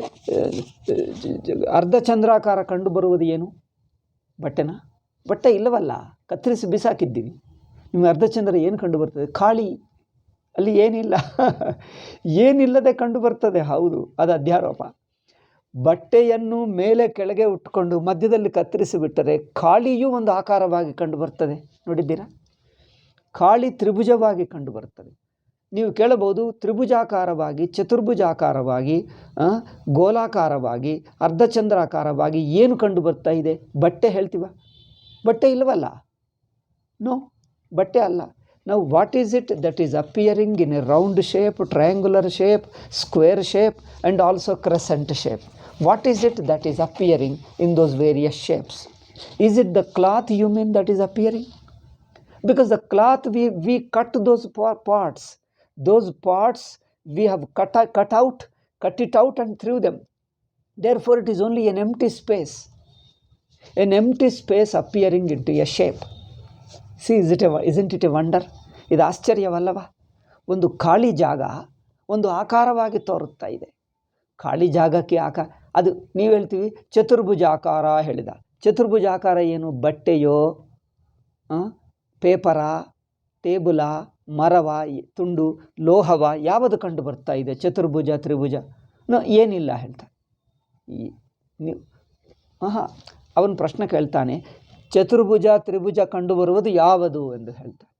ಅರ್ಧಚಂದ್ರಾಕಾರ ಕಂಡು ಬರುವುದು ಏನು? ಬಟ್ಟೆನ ಬಟ್ಟೆ ಇಲ್ಲವಲ್ಲ, ಕತ್ತರಿಸಿ ಬಿಸಾಕಿದ್ದೀವಿ. ನಿಮಗೆ ಅರ್ಧಚಂದ್ರ ಏನು ಕಂಡು ಬರ್ತದೆ? ಖಾಲಿ, ಅಲ್ಲಿ ಏನಿಲ್ಲ. ಏನಿಲ್ಲದೆ ಕಂಡು ಬರ್ತದೆ. ಹೌದು, ಅದು ಅಧ್ಯಾರೋಪ. ಬಟ್ಟೆಯನ್ನು ಮೇಲೆ ಕೆಳಗೆ ಉಟ್ಕೊಂಡು ಮಧ್ಯದಲ್ಲಿ ಕತ್ತರಿಸಿ ಬಿಟ್ಟರೆ ಖಾಳಿಯೂ ಒಂದು ಆಕಾರವಾಗಿ ಕಂಡು ಬರ್ತದೆ. ನೋಡಿದ್ದೀರಾ? ಖಾಳಿ ತ್ರಿಭುಜವಾಗಿ ಕಂಡು ಬರ್ತದೆ. ನೀವು ಕೇಳಬಹುದು, ತ್ರಿಭುಜಾಕಾರವಾಗಿ, ಚತುರ್ಭುಜಾಕಾರವಾಗಿ, ಗೋಲಾಕಾರವಾಗಿ, ಅರ್ಧಚಂದ್ರಾಕಾರವಾಗಿ ಏನು ಕಂಡು ಬರ್ತಾ ಇದೆ? ಬಟ್ಟೆ ಹೇಳ್ತೀವ? ಬಟ್ಟೆ ಇಲ್ಲವಲ್ಲ. ನೋ, ಬಟ್ಟೆ ಅಲ್ಲ. ನಾವು what is it that is appearing in a round shape, triangular shape, square shape and also crescent shape? What is it that is appearing in those various shapes? Is it the cloth you mean that is appearing? Because the cloth, we cut those parts. Those parts we have cut it out and threw them. Therefore, it is only an empty space. An empty space appearing into a shape. See, isn't it a wonder? ಇದು ಆಶ್ಚರ್ಯವಲ್ಲವ? ಒಂದು ಖಾಲಿ ಜಾಗ ಒಂದು ಆಕಾರವಾಗಿ ತೋರುತ್ತಾ ಇದೆ. ಖಾಲಿ ಜಾಗಕ್ಕೆ ಅದು ನೀವು ಹೇಳ್ತೀವಿ ಚತುರ್ಭುಜಾಕಾರ ಹೇಳಿದ. ಚತುರ್ಭುಜಾಕಾರ ಏನು? ಬಟ್ಟೆಯೋ, ಪೇಪರ, ಟೇಬಲ, ಮರವ, ತುಂಡು, ಲೋಹವ, ಯಾವುದು ಕಂಡು ಬರ್ತಾ ಇದೆ? ಚತುರ್ಭುಜ, ತ್ರಿಭುಜ ಏನಿಲ್ಲ ಹೇಳ್ತಾರೆ. ನೀವು ಅವನ ಪ್ರಶ್ನೆ ಕೇಳ್ತಾನೆ, ಚತುರ್ಭುಜ ತ್ರಿಭುಜ ಕಂಡು ಬರುವುದು ಯಾವುದು ಎಂದು ಹೇಳ್ತಾನೆ.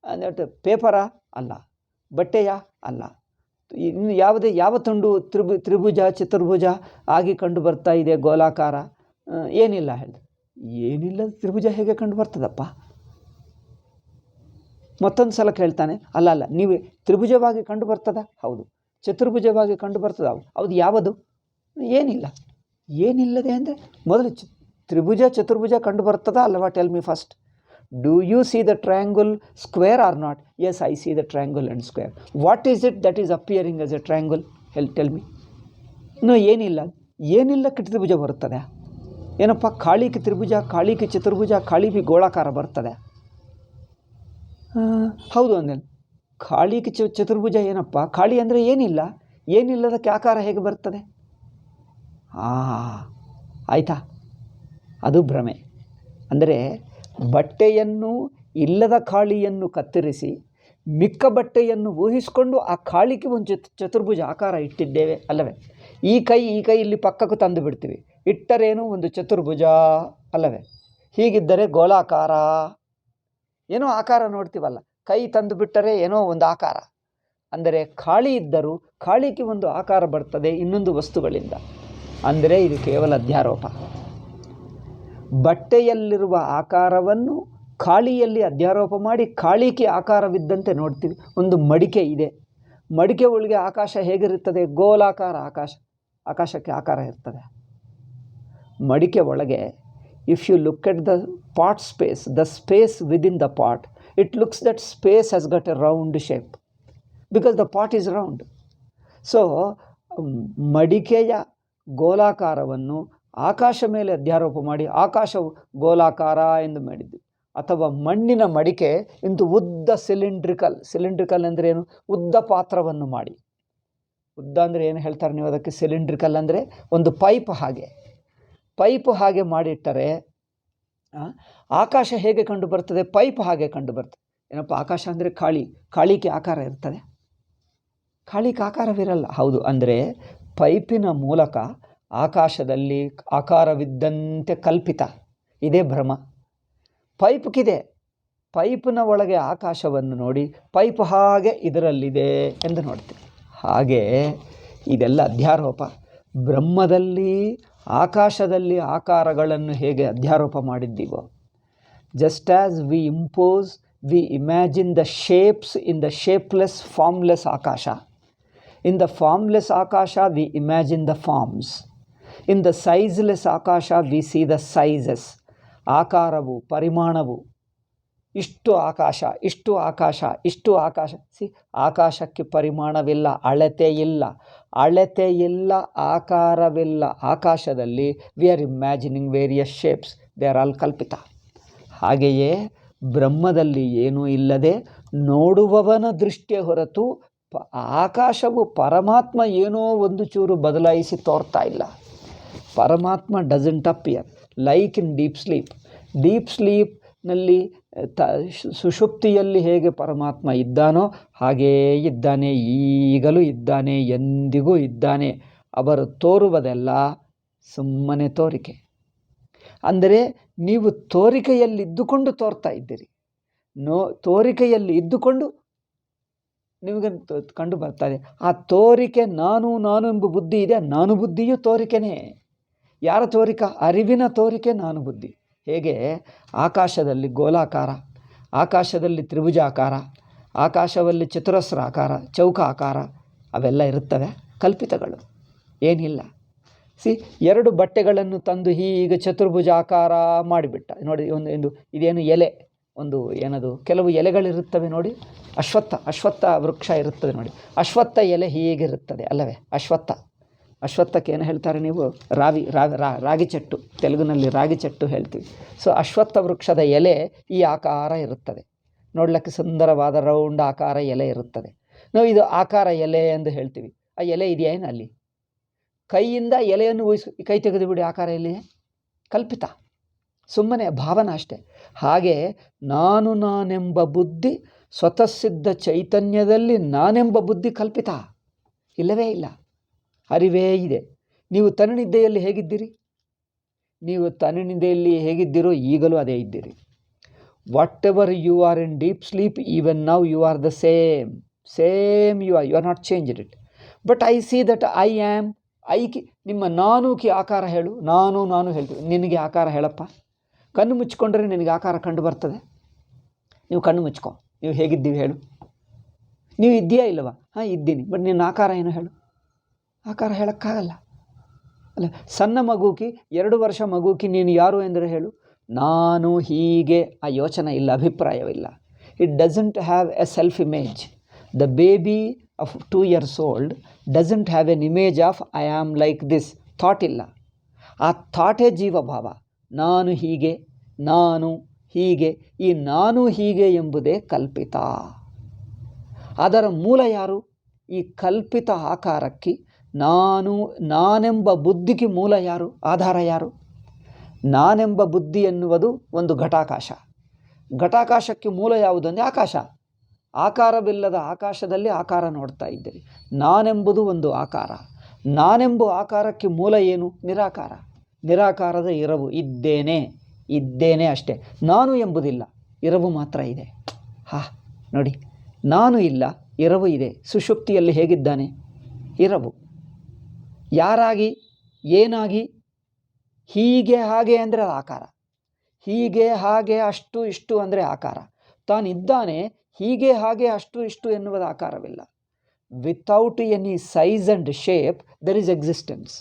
ಅಂದರೆ ಪೇಪರ ಅಲ್ಲ, ಬಟ್ಟೆಯ ಅಲ್ಲ, ಇನ್ನು ಯಾವ ತುಂಡು ತ್ರಿಭುಜ ಚತುರ್ಭುಜ ಆಗಿ ಕಂಡು ಬರ್ತಾ ಇದೆ? ಗೋಲಾಕಾರ ಏನಿಲ್ಲ ಹೇಳ್ತಾರೆ. ಏನಿಲ್ಲ, ತ್ರಿಭುಜ ಹೇಗೆ ಕಂಡು ಬರ್ತದಪ್ಪ? ಮತ್ತೊಂದು ಸಲ ಕೇಳ್ತಾನೆ, ಅಲ್ಲ ನೀವು ತ್ರಿಭುಜವಾಗಿ ಕಂಡು ಬರ್ತದ? ಹೌದು. ಚತುರ್ಭುಜವಾಗಿ ಕಂಡು ಬರ್ತದ? ಹೌದು. ಯಾವುದು? ಏನಿಲ್ಲ. ಏನಿಲ್ಲದೆ ಅಂದರೆ ಮೊದಲು ತ್ರಿಭುಜ ಚತುರ್ಭುಜ ಕಂಡು ಬರ್ತದ ಅಲ್ಲವಾ? Tell me first. Do you see the triangle square or not? Yes, I see the triangle and square. What is it that is appearing as a triangle? Tell me. ಇನ್ನೂ ಏನಿಲ್ಲ. ಏನಿಲ್ಲಕ್ಕೆ ತ್ರಿಭುಜ ಬರುತ್ತದೆ? ಏನಪ್ಪ, ಖಾಳಿಗೆ ತ್ರಿಭುಜ, ಖಾಳಿಗೆ ಚತುರ್ಭುಜ, ಖಾಳಿಗೆ ಗೋಳಾಕಾರ ಬರ್ತದೆ? ಹೌದು ಅಂದೇನು. ಖಾಳಿಗೆ ಚತುರ್ಭುಜ ಏನಪ್ಪ? ಖಾಳಿ ಅಂದರೆ ಏನಿಲ್ಲ. ಏನಿಲ್ಲದಕ್ಕೆ ಆಕಾರ ಹೇಗೆ ಬರ್ತದೆ? ಆಯಿತಾ? ಅದು ಭ್ರಮೆ. ಅಂದರೆ ಬಟ್ಟೆಯನ್ನು, ಇಲ್ಲದ ಖಾಳಿಯನ್ನು ಕತ್ತರಿಸಿ ಮಿಕ್ಕ ಬಟ್ಟೆಯನ್ನು ಊಹಿಸಿಕೊಂಡು ಆ ಖಾಳಿಗೆ ಒಂದು ಚತುರ್ಭುಜ ಆಕಾರ ಇಟ್ಟಿದ್ದೇವೆ ಅಲ್ಲವೇ? ಈ ಕೈ ಇಲ್ಲಿ ಪಕ್ಕಕ್ಕೆ ತಂದು ಬಿಡ್ತೀವಿ, ಇಟ್ಟರೇನು ಒಂದು ಚತುರ್ಭುಜ ಅಲ್ಲವೇ? ಹೀಗಿದ್ದರೆ ಗೋಲಾಕಾರ, ಏನೋ ಆಕಾರ ನೋಡ್ತೀವಲ್ಲ. ಕೈ ತಂದು ಬಿಟ್ಟರೆ ಏನೋ ಒಂದು ಆಕಾರ. ಅಂದರೆ ಖಾಳಿ ಇದ್ದರೂ ಖಾಳಿಗೆ ಒಂದು ಆಕಾರ ಬರ್ತದೆ ಇನ್ನೊಂದು ವಸ್ತುಗಳಿಂದ. ಅಂದರೆ ಇದು ಕೇವಲ ಅಧ್ಯಾರೋಪ. ಬಟ್ಟೆಯಲ್ಲಿರುವ ಆಕಾರವನ್ನು ಖಾಳಿಯಲ್ಲಿ ಅಧ್ಯಾರೋಪ ಮಾಡಿ ಖಾಳಿಗೆ ಆಕಾರವಿದ್ದಂತೆ ನೋಡ್ತೀವಿ. ಒಂದು ಮಡಿಕೆ ಇದೆ, ಮಡಿಕೆ ಒಳಗೆ ಆಕಾಶ ಹೇಗಿರುತ್ತದೆ? ಗೋಲಾಕಾರ ಆಕಾಶ. ಆಕಾಶಕ್ಕೆ ಆಕಾರ ಇರ್ತದೆ. ಮಡಿಕೆ ಒಳಗೆ if you look at the pot space, the space within the pot, it looks that space has got a round shape because the pot is round. So ಮಡಿಕೆಯ ಗೋಲಾಕಾರವನ್ನು ಆಕಾಶ ಮೇಲೆ ಅಧ್ಯಾರೋಪ ಮಾಡಿ ಆಕಾಶವು ಗೋಲಾಕಾರ ಎಂದು ಮಾಡಿದ್ದು. ಅಥವಾ ಮಣ್ಣಿನ ಮಡಿಕೆ ಇಂದು ಉದ್ದ ಸಿಲಿಂಡ್ರಿಕಲ್ ಅಂದರೆ ಏನು? ಉದ್ದ ಪಾತ್ರವನ್ನು ಮಾಡಿ. ಉದ್ದ ಅಂದರೆ ಏನು ಹೇಳ್ತಾರೆ ನೀವು ಅದಕ್ಕೆ? ಸಿಲಿಂಡ್ರಿಕಲ್ ಅಂದರೆ ಒಂದು ಪೈಪ್ ಹಾಗೆ ಮಾಡಿಟ್ಟರೆ ಆಕಾಶ ಹೇಗೆ ಕಂಡು ಬರ್ತದೆ? ಪೈಪ್ ಹಾಗೆ ಕಂಡು ಬರ್ತದೆ. ಏನಪ್ಪ, ಆಕಾಶ ಅಂದರೆ ಖಾಳಿಗೆ ಆಕಾರ ಇರ್ತದೆ? ಖಾಳಿಗೆ ಆಕಾರವಿರಲ್ಲ. ಹೌದು. ಅಂದರೆ ಪೈಪಿನ ಮೂಲಕ ಆಕಾಶದಲ್ಲಿ ಆಕಾರವಿದ್ದಂತೆ ಕಲ್ಪಿತ. ಇದೇ ಭ್ರಮ. ಪೈಪ್ಗಿದೆ, ಪೈಪಿನ ಒಳಗೆ ಆಕಾಶವನ್ನು ನೋಡಿ ಪೈಪ್ ಹಾಗೆ ಇದರಲ್ಲಿದೆ ಎಂದು ನೋಡ್ತೀವಿ. ಹಾಗೆ ಇದೆಲ್ಲ ಅಧ್ಯಾರೋಪ. ಬ್ರಹ್ಮದಲ್ಲಿ ಆಕಾಶದಲ್ಲಿ ಆಕಾರಗಳನ್ನು ಹೇಗೆ ಅಧ್ಯಾರೋಪ ಮಾಡಿದ್ದೀವೋ, just as we imagine the shapes in the shapeless formless akasha. In the formless akasha we imagine the forms. In the sizeless akasha we see the sizes. ಆಕಾರವು, ಪರಿಮಾಣವು, ಇಷ್ಟು ಆಕಾಶ. ಆಕಾಶಕ್ಕೆ ಪರಿಮಾಣವಿಲ್ಲ, ಅಳತೆ ಇಲ್ಲ, ಆಕಾರವಿಲ್ಲ. ಆಕಾಶದಲ್ಲಿ we are imagining various shapes, they are all ಕಲ್ಪಿತ. ಹಾಗೆಯೇ ಬ್ರಹ್ಮದಲ್ಲಿ ಏನೂ ಇಲ್ಲದೆ ನೋಡುವವನ ದೃಷ್ಟಿಯ ಹೊರತು ಆಕಾಶವು ಪರಮಾತ್ಮ ಏನೋ ಒಂದು ಚೂರು ಬದಲಾಯಿಸಿ ತೋರ್ತಾ ಇಲ್ಲ. Paramatma doesn't appear like in deep sleep. Deep ಸ್ಲೀಪ್ನಲ್ಲಿ ಸುಷುಪ್ತಿಯಲ್ಲಿ ಹೇಗೆ ಪರಮಾತ್ಮ ಇದ್ದಾನೋ ಹಾಗೆಯೇ ಇದ್ದಾನೆ, ಈಗಲೂ ಇದ್ದಾನೆ, ಎಂದಿಗೂ ಇದ್ದಾನೆ. ಅವರು ತೋರುವುದೆಲ್ಲ ಸುಮ್ಮನೆ ತೋರಿಕೆ. ಅಂದರೆ ನೀವು ತೋರಿಕೆಯಲ್ಲಿದ್ದುಕೊಂಡು ತೋರ್ತಾ ಇದ್ದೀರಿ. ತೋರಿಕೆಯಲ್ಲಿ ಇದ್ದುಕೊಂಡು ನಿಮಗೆ ಕಂಡು ಬರ್ತದೆ. ಆ ತೋರಿಕೆ ನಾನು ಎಂಬ ಬುದ್ಧಿ ಇದೆ. ನಾನು ಬುದ್ಧಿಯು ತೋರಿಕೆನೇ. ಯಾರ ತೋರಿಕ? ಅರಿವಿನ ತೋರಿಕೆ ನಾನು ಬುದ್ಧಿ. ಹೇಗೆ ಆಕಾಶದಲ್ಲಿ ಗೋಲಾಕಾರ, ಆಕಾಶದಲ್ಲಿ ತ್ರಿಭುಜಾಕಾರ, ಆಕಾಶದಲ್ಲಿ ಚತುರಸ್ರಾಕಾರ, ಚೌಕ ಆಕಾರ ಅವೆಲ್ಲ ಇರುತ್ತವೆ, ಕಲ್ಪಿತಗಳು, ಏನಿಲ್ಲ. ಎರಡು ಬಟ್ಟೆಗಳನ್ನು ತಂದು ಹೀಗೆ ಚತುರ್ಭುಜಾಕಾರ ಮಾಡಿಬಿಟ್ಟ. ನೋಡಿ, ಒಂದು ಇದೇನು ಎಲೆ, ಒಂದು ಏನದು, ಕೆಲವು ಎಲೆಗಳಿರುತ್ತವೆ ನೋಡಿ, ಅಶ್ವತ್ಥ ವೃಕ್ಷ ಇರುತ್ತದೆ ನೋಡಿ. ಅಶ್ವತ್ಥ ಎಲೆ ಹೀಗಿರುತ್ತದೆ ಅಲ್ಲವೇ? ಅಶ್ವತ್ಥಕ್ಕೆ ಏನು ಹೇಳ್ತಾರೆ ನೀವು? ರಾಗಿ ಚೆಟ್ಟು, ತೆಲುಗಿನಲ್ಲಿ ರಾಗಿ ಚೆಟ್ಟು ಹೇಳ್ತೀವಿ. ಸೊ ಅಶ್ವತ್ಥ ವೃಕ್ಷದ ಎಲೆ ಈ ಆಕಾರ ಇರುತ್ತದೆ, ನೋಡ್ಲಿಕ್ಕೆ ಸುಂದರವಾದ ರೌಂಡ್ ಆಕಾರ ಎಲೆ ಇರುತ್ತದೆ. ನಾವು ಇದು ಆಕಾರ ಎಲೆ ಎಂದು ಹೇಳ್ತೀವಿ. ಆ ಎಲೆ ಇದೆಯೇನು ಅಲ್ಲಿ? ಕೈಯಿಂದ ಎಲೆಯನ್ನು ಕೈ ತೆಗೆದು ಬಿಡಿ, ಆಕಾರ ಎಲೆ ಕಲ್ಪಿತ, ಸುಮ್ಮನೆ ಭಾವನಾ ಅಷ್ಟೆ. ಹಾಗೆ ನಾನೆಂಬ ಬುದ್ಧಿ ಸ್ವತಃ ಸಿದ್ಧ ಚೈತನ್ಯದಲ್ಲಿ ನಾನೆಂಬ ಬುದ್ಧಿ ಕಲ್ಪಿತ, ಇಲ್ಲವೇ ಇಲ್ಲ, ಅರಿವೇ ಇದೆ. ನೀವು ತನ್ನಿದ್ದೆಯಲ್ಲಿ ಹೇಗಿದ್ದೀರಿ? ನೀವು ತನ್ನಿದ್ದೆಯಲ್ಲಿ ಹೇಗಿದ್ದೀರೋ ಈಗಲೂ ಅದೇ ಇದ್ದೀರಿ. Whatever you are in deep sleep, even now you are the same you are not changed it. But I see that I am. ನಿಮ್ಮ ನಾನುಕಿ ಆಕಾರ ಹೇಳು. ನಾನು ಹೇಳ್ತೀವಿ. ನಿನಗೆ ಆಕಾರ ಹೇಳಪ್ಪ. ಕಣ್ಣು ಮುಚ್ಕೊಂಡ್ರೆ ನಿನಗೆ ಆಕಾರ ಕಂಡು ಬರ್ತದೆ. ನೀವು ಕಣ್ಣು ಮುಚ್ಕೊ, ನೀವು ಹೇಗಿದ್ದೀವಿ ಹೇಳು. ನೀವು ಇದ್ದೀಯಾ ಇಲ್ಲವಾ? ಹಾಂ ಇದ್ದೀನಿ. ಬಟ್ ನಿನ್ನ ಆಕಾರ ಏನು ಹೇಳು? ಆಕಾರ ಹೇಳೋಕ್ಕಾಗಲ್ಲ ಅಲ್ಲ. ಸಣ್ಣ ಮಗುಕಿ, 2 ವರ್ಷ ಮಗುಕಿ ನೀನು ಯಾರು ಎಂದರೆ ಹೇಳು. ನಾನು ಹೀಗೆ, ಆ ಯೋಚನೆ ಇಲ್ಲ, ಅಭಿಪ್ರಾಯವಿಲ್ಲ. It doesn't have a self image. The baby of 2 years old doesn't have an image of I am like this. Thought ಇಲ್ಲ. ಆ ಥಾಟೇ ಜೀವಭಾವ. ನಾನು ಹೀಗೆ, ನಾನು ಹೀಗೆ. ಈ ನಾನು ಹೀಗೆ ಎಂಬುದೇ ಕಲ್ಪಿತ. ಅದರ ಮೂಲ ಯಾರು? ಈ ಕಲ್ಪಿತ ಆಕಾರಕ್ಕೆ ನಾನೆಂಬ ಬುದ್ಧಿಗೆ ಮೂಲ ಯಾರು? ಆಧಾರ ಯಾರು? ನಾನೆಂಬ ಬುದ್ಧಿ ಎನ್ನುವುದು ಒಂದು ಘಟಾಕಾಶ. ಘಟಾಕಾಶಕ್ಕೆ ಮೂಲ ಯಾವುದು ಅಂದರೆ ಆಕಾಶ. ಆಕಾರವಿಲ್ಲದ ಆಕಾಶದಲ್ಲಿ ಆಕಾರ ನೋಡ್ತಾ ಇದ್ದೀರಿ. ನಾನೆಂಬುದು ಒಂದು ಆಕಾರ. ನಾನೆಂಬ ಆಕಾರಕ್ಕೆ ಮೂಲ ಏನು? ನಿರಾಕಾರ. ನಿರಾಕಾರದ ಇರವು. ಇದ್ದೇನೆ ಅಷ್ಟೇ. ನಾನು ಎಂಬುದಿಲ್ಲ, ಇರವು ಮಾತ್ರ ಇದೆ. ನೋಡಿ, ನಾನು ಇಲ್ಲ, ಇರವು ಇದೆ. ಸುಷುಪ್ತಿಯಲ್ಲಿ ಹೇಗಿದ್ದಾನೆ? ಇರವು. ಯಾರಾಗಿ, ಏನಾಗಿ? ಹೀಗೆ ಹಾಗೆ ಅಂದರೆ ಆಕಾರ. ಹೀಗೆ ಹಾಗೆ ಅಷ್ಟು ಇಷ್ಟು ಅಂದರೆ ಆಕಾರ. ತಾನಿದ್ದಾನೆ, ಹೀಗೆ ಹಾಗೆ ಅಷ್ಟು ಇಷ್ಟು ಎನ್ನುವುದು ಆಕಾರವಿಲ್ಲ. Without any size and shape there is existence.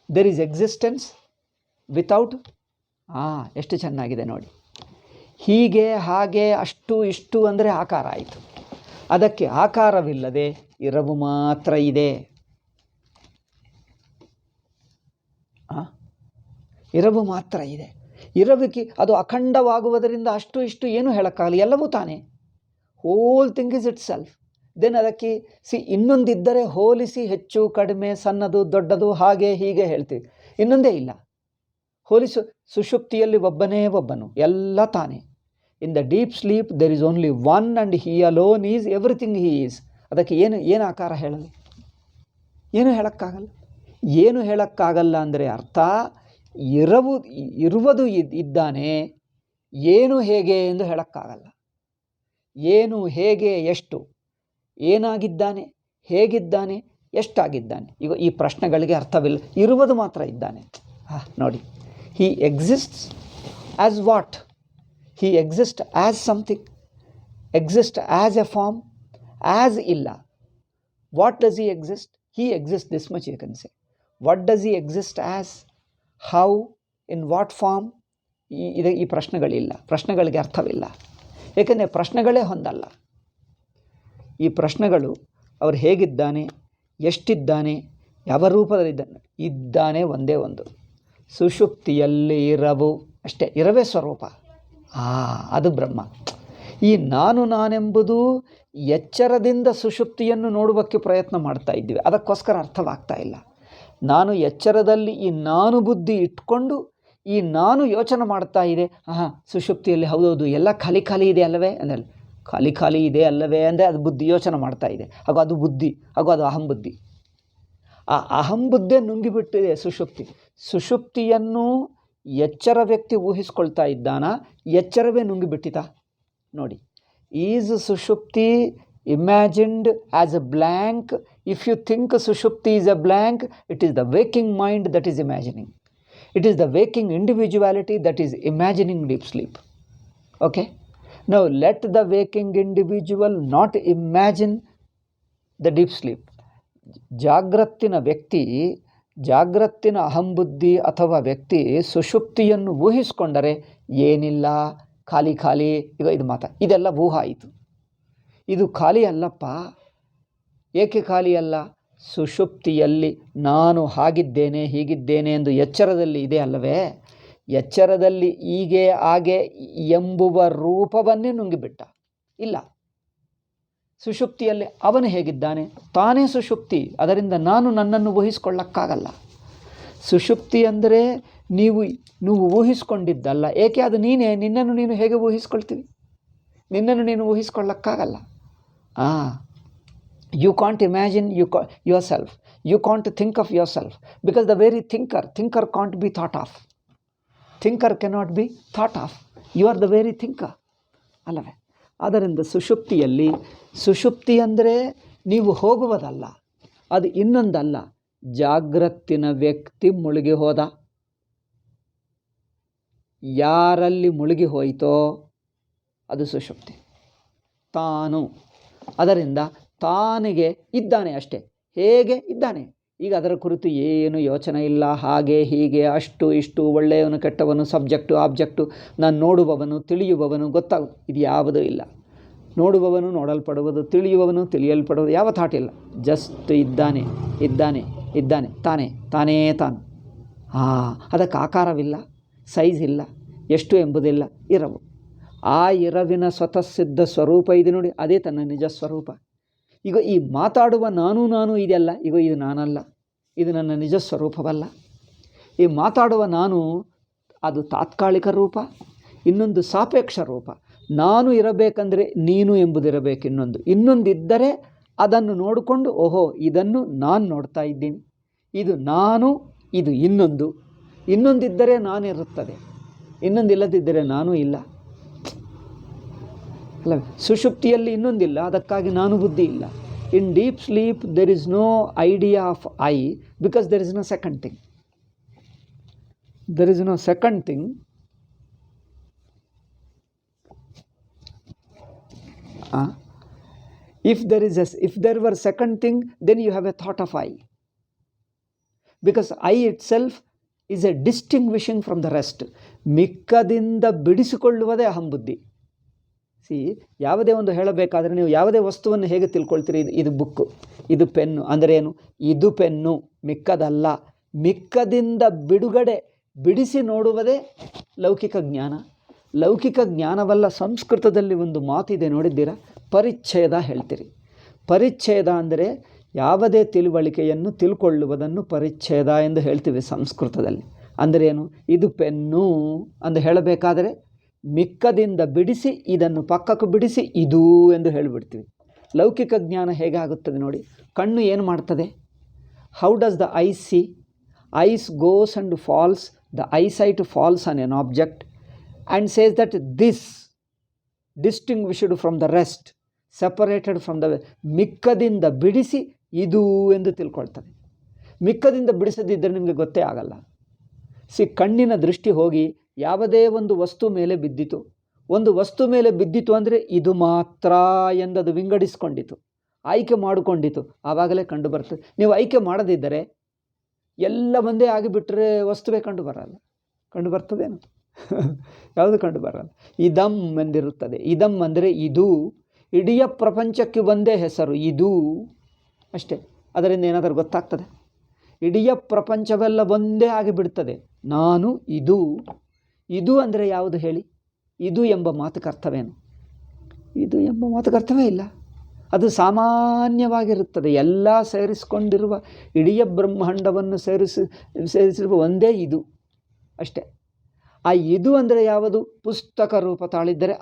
There is existence without. ಎಷ್ಟು ಚೆನ್ನಾಗಿದೆ ನೋಡಿ. ಹೀಗೆ ಹಾಗೆ ಅಷ್ಟು ಇಷ್ಟು ಅಂದರೆ ಆಕಾರ ಆಯಿತು. ಅದಕ್ಕೆ ಆಕಾರವಿಲ್ಲದೆ ಇರವು ಮಾತ್ರ ಇದೆ. ಇರವು ಮಾತ್ರ ಇದೆ. ಇರವಿಕೆ ಅದು ಅಖಂಡವಾಗುವುದರಿಂದ ಅಷ್ಟು ಇಷ್ಟು ಏನು ಹೇಳೋಕ್ಕಾಗಲ್ಲ, ಎಲ್ಲವೂ ತಾನೇ. Whole thing is itself. Then ಅದಕ್ಕೆ ಇನ್ನೊಂದಿದ್ದರೆ ಹೋಲಿಸಿ ಹೆಚ್ಚು ಕಡಿಮೆ, ಸಣ್ಣದು ದೊಡ್ಡದು, ಹಾಗೆ ಹೀಗೆ ಹೇಳ್ತೀವಿ. ಇನ್ನೊಂದೇ ಇಲ್ಲ. ಸುಷುಪ್ತಿಯಲ್ಲಿ ಒಬ್ಬನೇ ಒಬ್ಬನು, ಎಲ್ಲ ತಾನೇ. In the deep sleep there is only one and he alone is everything he is. ಅದಕ್ಕೆ ಏನು ಆಕಾರ ಹೇಳಲಿ? ಏನು ಹೇಳೋಕ್ಕಾಗಲ್ಲ. ಏನು ಹೇಳೋಕ್ಕಾಗಲ್ಲ ಅಂದರೆ ಅರ್ಥ ಇರುವುದು ಇದ್ದಾನೆ, ಏನು ಹೇಗೆ ಎಂದು ಹೇಳೋಕ್ಕಾಗಲ್ಲ. ಏನು ಹೇಗೆ ಎಷ್ಟು, ಏನಾಗಿದ್ದಾನೆ, ಹೇಗಿದ್ದಾನೆ, ಎಷ್ಟಾಗಿದ್ದಾನೆ, ಈಗ ಈ ಪ್ರಶ್ನೆಗಳಿಗೆ ಅರ್ಥವಿಲ್ಲ. ಇರುವುದು ಮಾತ್ರ ಇದ್ದಾನೆ. ನೋಡಿ, he exists as what? He exists as something, exists as a form, as illa. What does he exist? He exists, this much you can say. What does he exist as? How? In what form? ಈ ಪ್ರಶ್ನೆಗಳಿಲ್ಲ. ಪ್ರಶ್ನೆಗಳಿಗೆ ಅರ್ಥವಿಲ್ಲ. ಏಕೆಂದರೆ ಪ್ರಶ್ನೆಗಳೇ ಹೊಂದಲ್ಲ. ಈ ಪ್ರಶ್ನೆಗಳು ಅವರು ಹೇಗಿದ್ದಾನೆ, ಎಷ್ಟಿದ್ದಾನೆ, ಯಾವ ರೂಪದಲ್ಲಿದ್ದಾನೆ ಒಂದೇ ಒಂದು. ಸುಷುಪ್ತಿಯಲ್ಲಿ ಇರವು ಅಷ್ಟೇ, ಇರವೇ ಸ್ವರೂಪ. ಅದು ಬ್ರಹ್ಮ. ಈ ನಾನೆಂಬುದು ಎಚ್ಚರದಿಂದ ಸುಷುಪ್ತಿಯನ್ನು ನೋಡುವಕ್ಕೆ ಪ್ರಯತ್ನ ಮಾಡ್ತಾ ಇದ್ದೀವಿ. ಅದಕ್ಕೋಸ್ಕರ ಅರ್ಥವಾಗ್ತಾ ಇಲ್ಲ. ನಾನು ಎಚ್ಚರದಲ್ಲಿ ಈ ನಾನು ಬುದ್ಧಿ ಇಟ್ಕೊಂಡು ಈ ನಾನು ಯೋಚನೆ ಮಾಡ್ತಾ ಇದೆ, ಸುಷುಪ್ತಿಯಲ್ಲಿ ಹೌದೌದು ಎಲ್ಲ ಖಾಲಿ ಖಾಲಿ ಇದೆ ಅಲ್ಲವೇ ಅಂದರೆ ಖಾಲಿ ಖಾಲಿ ಇದೆ ಅಲ್ಲವೇ ಅಂದರೆ ಅದು ಬುದ್ಧಿ ಯೋಚನೆ ಮಾಡ್ತಾ ಇದೆ, ಹಾಗೂ ಅದು ಬುದ್ಧಿ, ಹಾಗೂ ಅದು ಅಹಂಬುದ್ಧಿ. ಆ ಅಹಂಬುದ್ಧಿ ನುಂಗಿಬಿಟ್ಟಿದೆ ಸುಷುಪ್ತಿ. ಸುಷುಪ್ತಿಯನ್ನು ಎಚ್ಚರ ವ್ಯಕ್ತಿ ಊಹಿಸ್ಕೊಳ್ತಾ ಇದ್ದಾನ, ಎಚ್ಚರವೇ ನುಂಗಿಬಿಟ್ಟಿತ ನೋಡಿ. Is sushupti imagined as a blank? If you think sushupti is a blank, it is the waking mind that is imagining. It is the waking individuality that is imagining deep sleep. Okay? Now let the waking individual not imagine the deep sleep. ಜಾಗ್ರತ್ತಿನ ವ್ಯಕ್ತಿ, ಜಾಗ್ರತ್ತಿನ ಅಹಂಬುದ್ಧಿ ಅಥವಾ ವ್ಯಕ್ತಿ ಸುಷುಪ್ತಿಯನ್ನು ಊಹಿಸ್ಕೊಂಡರೆ ಏನಿಲ್ಲ, ಖಾಲಿ ಖಾಲಿ. ಈಗ ಇದು ಇದೆಲ್ಲ ಊಹ ಆಯಿತು. ಇದು ಖಾಲಿ ಅಲ್ಲಪ್ಪ. ಏಕೆ ಖಾಲಿ ಅಲ್ಲ? ಸುಷುಪ್ತಿಯಲ್ಲಿ ನಾನು ಹಾಗಿದ್ದೇನೆ ಹೀಗಿದ್ದೇನೆ ಎಂದು ಎಚ್ಚರದಲ್ಲಿ ಇದೆ ಅಲ್ಲವೇ? ಎಚ್ಚರದಲ್ಲಿ ಹೀಗೆ ಹಾಗೆ ಎಂಬುವ ರೂಪವನ್ನೇ ನುಂಗಿಬಿಟ್ಟ. ಇಲ್ಲ, ಸುಷುಪ್ತಿಯಲ್ಲಿ ಅವನು ಹೇಗಿದ್ದಾನೆ? ತಾನೇ ಸುಷುಪ್ತಿ. ಅದರಿಂದ ನಾನು ನನ್ನನ್ನು ಊಹಿಸ್ಕೊಳ್ಳಕ್ಕಾಗಲ್ಲ. ಸುಷುಪ್ತಿ ಅಂದರೆ ನೀವು ಊಹಿಸ್ಕೊಂಡಿದ್ದಲ್ಲ. ಏಕೆ? ಅದು ನೀನೇ. ನಿನ್ನನ್ನು ನೀನು ಹೇಗೆ ಊಹಿಸ್ಕೊಳ್ತೀವಿ? ನಿನ್ನನ್ನು ನೀನು ಊಹಿಸ್ಕೊಳ್ಳಕ್ಕಾಗಲ್ಲ. You can't imagine yourself. You can't think of yourself. Because the very thinker can't be thought of. Thinker cannot be thought of. You are the very thinker. ಅಲ್ಲವೇ? ಆದ್ದರಿಂದ ಸುಷುಪ್ತಿಯಲ್ಲಿ, ಸುಷುಪ್ತಿ ಅಂದರೆ ನೀವು ಹೋಗುವುದಲ್ಲ, ಅದು ಇನ್ನೊಂದಲ್ಲ. ಜಾಗ್ರತ್ತಿನ ವ್ಯಕ್ತಿ ಮುಳುಗಿ ಹೋದ. ಯಾರಲ್ಲಿ ಮುಳುಗಿ ಹೋಯಿತೋ ಅದು ಸುಷುಪ್ತಿ. ತಾನು. ಅದರಿಂದ ತಾನಿಗೆ ಇದ್ದಾನೆ ಅಷ್ಟೇ. ಹೇಗೆ ಇದ್ದಾನೆ? ಈಗ ಅದರ ಕುರಿತು ಏನು ಯೋಚನೆ ಇಲ್ಲ. ಹಾಗೆ ಹೀಗೆ ಅಷ್ಟು ಇಷ್ಟು, ಒಳ್ಳೆಯವನು ಕೆಟ್ಟವನು, ಸಬ್ಜೆಕ್ಟು ಆಬ್ಜೆಕ್ಟು, ನಾನು ನೋಡುವವನು ತಿಳಿಯುವವನು ಗೊತ್ತಾಗುವುದು, ಇದು ಯಾವುದೂ ಇಲ್ಲ. ನೋಡುವವನು ನೋಡಲ್ಪಡುವುದು, ತಿಳಿಯುವವನು ತಿಳಿಯಲ್ಪಡುವುದು, ಯಾವ ಥಾಟ್ ಇಲ್ಲ. ಜಸ್ಟ್ ಇದ್ದಾನೆ ಇದ್ದಾನೆ ಇದ್ದಾನೆ, ತಾನೇ ತಾನೇ ತಾನು. ಅದಕ್ಕೆ ಆಕಾರವಿಲ್ಲ, ಸೈಜ್ ಇಲ್ಲ, ಎಷ್ಟು ಎಂಬುದಿಲ್ಲ, ಇರವು. ಆ ಇರವಿನ ಸ್ವತಃ ಸಿದ್ಧ ಸ್ವರೂಪ ಇದೆ ನೋಡಿ, ಅದೇ ತನ್ನ ನಿಜ ಸ್ವರೂಪ. ಈಗ ಈ ಮಾತಾಡುವ ನಾನು ಇದೆಯಲ್ಲ, ಈಗ ಇದು ನಾನಲ್ಲ, ಇದು ನನ್ನ ನಿಜ ಸ್ವರೂಪವಲ್ಲ. ಈ ಮಾತಾಡುವ ನಾನು ಅದು ತಾತ್ಕಾಲಿಕ ರೂಪ, ಇನ್ನೊಂದು ಸಾಪೇಕ್ಷ ರೂಪ. ನಾನು ಇರಬೇಕಂದ್ರೆ ನೀನು ಎಂಬುದಿರಬೇಕು. ಇನ್ನೊಂದಿದ್ದರೆ ಅದನ್ನು ನೋಡಿಕೊಂಡು ಓಹೋ ಇದನ್ನು ನಾನು ನೋಡ್ತಾ ಇದ್ದೀನಿ, ಇದು ನಾನು, ಇದು ಇನ್ನೊಂದಿದ್ದರೆ ನಾನಿರುತ್ತದೆ, ಇನ್ನೊಂದಿಲ್ಲದಿದ್ದರೆ ನಾನು ಇಲ್ಲ. ಅಲ್ಲ, ಸುಷುಪ್ತಿಯಲ್ಲಿ ಇನ್ನೊಂದಿಲ್ಲ, ಅದಕ್ಕಾಗಿ ನಾನು ಬುದ್ಧಿ ಇಲ್ಲ. In deep sleep there is no idea of I, because there is no second thing. There is no second thing. If there were second thing, then you have a thought of I. Because I itself is a distinguishing from the rest. ಮಿಕ್ಕದಿಂದ ಬಿಡಿಸಿಕೊಳ್ಳುವುದೇ ಅಹಂಬುದ್ಧಿ. ಯಾವುದೇ ಒಂದು ಹೇಳಬೇಕಾದ್ರೆ ನೀವು ಯಾವುದೇ ವಸ್ತುವನ್ನು ಹೇಗೆ ತಿಳ್ಕೊಳ್ತೀರಿ? ಇದು book, ಇದು pen ಅಂದರೆ ಏನು? ಇದು ಪೆನ್ನು, ಮಿಕ್ಕದಲ್ಲ. ಮಿಕ್ಕದಿಂದ ಬಿಡಿಸಿ ನೋಡುವುದೇ ಲೌಕಿಕ ಜ್ಞಾನ. ಲೌಕಿಕ ಜ್ಞಾನವಲ್ಲ. ಸಂಸ್ಕೃತದಲ್ಲಿ ಒಂದು ಮಾತಿದೆ ನೋಡಿದ್ದೀರಾ? ಪರಿಚ್ಛೇದ ಹೇಳ್ತೀರಿ. ಪರಿಚ್ಛೇದ ಅಂದರೆ ಯಾವುದೇ ತಿಳುವಳಿಕೆಯನ್ನು ತಿಳ್ಕೊಳ್ಳುವುದನ್ನು ಪರಿಚ್ಛೇದ ಎಂದು ಹೇಳ್ತೀವಿ ಸಂಸ್ಕೃತದಲ್ಲಿ. ಅಂದರೆ ಏನು? ಇದು ಪೆನ್ನು ಎಂದು ಹೇಳಬೇಕಾದರೆ ಮಿಕ್ಕದಿಂದ ಬಿಡಿಸಿ, ಇದನ್ನು ಪಕ್ಕಕ್ಕೆ ಬಿಡಿಸಿ ಇದು ಎಂದು ಹೇಳಿಬಿಡ್ತೀವಿ. ಲೌಕಿಕ ಜ್ಞಾನ ಹೇಗೆ ಆಗುತ್ತದೆ ನೋಡಿ. ಕಣ್ಣು ಏನು ಮಾಡ್ತದೆ? How does the eye see? Eyes goes and falls. The eyesight falls on an object and says that this distinguished from the rest, separated from the. ಮಿಕ್ಕದಿಂದ ಬಿಡಿಸಿ ಇದು ಎಂದು ತಿಳ್ಕೊಳ್ತದೆ. ಮಿಕ್ಕದಿಂದ ಬಿಡಿಸದಿದ್ದರೆ ನಿಮಗೆ ಗೊತ್ತೇ ಆಗಲ್ಲ. ಕಣ್ಣಿನ ದೃಷ್ಟಿ ಹೋಗಿ ಯಾವುದೇ ಒಂದು ವಸ್ತು ಮೇಲೆ ಬಿದ್ದಿತು. ಒಂದು ವಸ್ತು ಮೇಲೆ ಬಿದ್ದಿತು ಅಂದರೆ ಇದು ಮಾತ್ರ ಎಂದದು ವಿಂಗಡಿಸ್ಕೊಂಡಿತು, ಆಯ್ಕೆ ಮಾಡಿಕೊಂಡಿತು, ಆವಾಗಲೇ ಕಂಡು ಬರ್ತದೆ. ನೀವು ಆಯ್ಕೆ ಮಾಡದಿದ್ದರೆ ಎಲ್ಲ ಒಂದೇ ಆಗಿಬಿಟ್ರೆ ವಸ್ತುವೇ ಕಂಡು ಬರ್ತದೇನು? ಯಾವುದು ಕಂಡು ಬರಲ್ಲ. ಇದಂ ಎಂದಿರುತ್ತದೆ. ಇದಂ ಅಂದರೆ ಇದು. ಇಡೀ ಪ್ರಪಂಚಕ್ಕೆ ಒಂದೇ ಹೆಸರು, ಇದು ಅಷ್ಟೇ. ಅದರಿಂದ ಏನಾದರೂ ಗೊತ್ತಾಗ್ತದೆ? ಇಡೀ ಪ್ರಪಂಚವೆಲ್ಲ ಒಂದೇ ಆಗಿಬಿಡ್ತದೆ. ನಾನು ಇದು ಅಂದರೆ ಯಾವುದು ಹೇಳಿ? ಇದು ಎಂಬ ಮಾತುಕ ಅರ್ಥವೇನು? ಇದು ಎಂಬ ಮಾತುಕ ಅರ್ಥವೇ ಇಲ್ಲ. ಅದು ಸಾಮಾನ್ಯವಾಗಿರುತ್ತದೆ. ಎಲ್ಲ ಸೇರಿಸಿಕೊಂಡಿರುವ ಇಡೀ ಬ್ರಹ್ಮಾಂಡವನ್ನು ಸೇರಿಸಿರುವ ಒಂದೇ ಇದು ಅಷ್ಟೇ. ಆ ಇದು ಅಂದರೆ ಯಾವುದು? ಪುಸ್ತಕ ರೂಪ ತಾಳಿದ್ದರೆ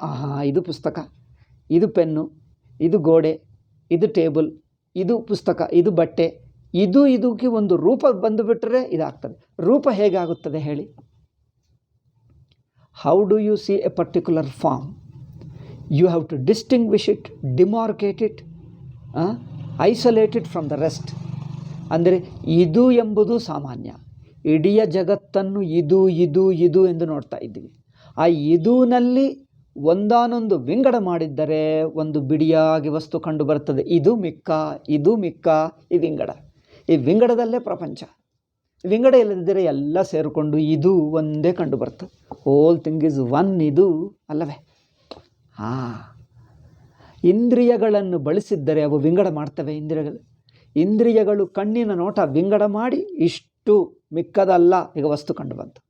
ಇದು ಪುಸ್ತಕ, ಇದು ಪೆನ್ನು, ಇದು ಗೋಡೆ, ಇದು ಟೇಬಲ್, ಇದು ಪುಸ್ತಕ, ಇದು ಬಟ್ಟೆ, ಇದಕ್ಕೆ ಒಂದು ರೂಪ ಬಂದುಬಿಟ್ರೆ ಇದಾಗ್ತದೆ. ರೂಪ ಹೇಗಾಗುತ್ತದೆ ಹೇಳಿ? How do you see a particular form? You have to distinguish it, demarcate it, isolate it from the rest. ಅಂದರೆ ಇದು ಎಂಬುದು ಸಾಮಾನ್ಯ, ಇಡೀ ಜಗತ್ತನ್ನು ಇದು ಎಂದು ನೋಡ್ತಾ ಇದ್ದೀವಿ. ಆ ಇದೂನಲ್ಲಿ ಒಂದಾನೊಂದು ವಿಂಗಡ ಮಾಡಿದ್ದರೆ ಒಂದು ಬಿಡಿಯಾಗಿ ವಸ್ತು ಕಂಡು ಬರ್ತದೆ. ಇದು ಮಿಕ್ಕ ಈ ವಿಂಗಡ. ಈ ವಿಂಗಡದಲ್ಲೇ ಪ್ರಪಂಚ. ವಿಂಗಡ ಇಲ್ಲದಿದ್ದರೆ ಎಲ್ಲ ಸೇರಿಕೊಂಡು ಇದು ಒಂದೇ ಕಂಡು ಬರ್ತದೆ. ಹೋಲ್ ಥಿಂಗ್ ಈಸ್ ಒನ್, ಇದು ಅಲ್ಲವೇ? ಇಂದ್ರಿಯಗಳನ್ನು ಬಳಸಿದ್ದರೆ ಅವು ವಿಂಗಡ ಮಾಡ್ತವೆ. ಇಂದ್ರಿಯಗಳು ಕಣ್ಣಿನ ನೋಟ ವಿಂಗಡ ಮಾಡಿ ಇಷ್ಟು ಮಿಕ್ಕದಲ್ಲ ಈಗ ವಸ್ತು ಕಂಡು ಬಂತು,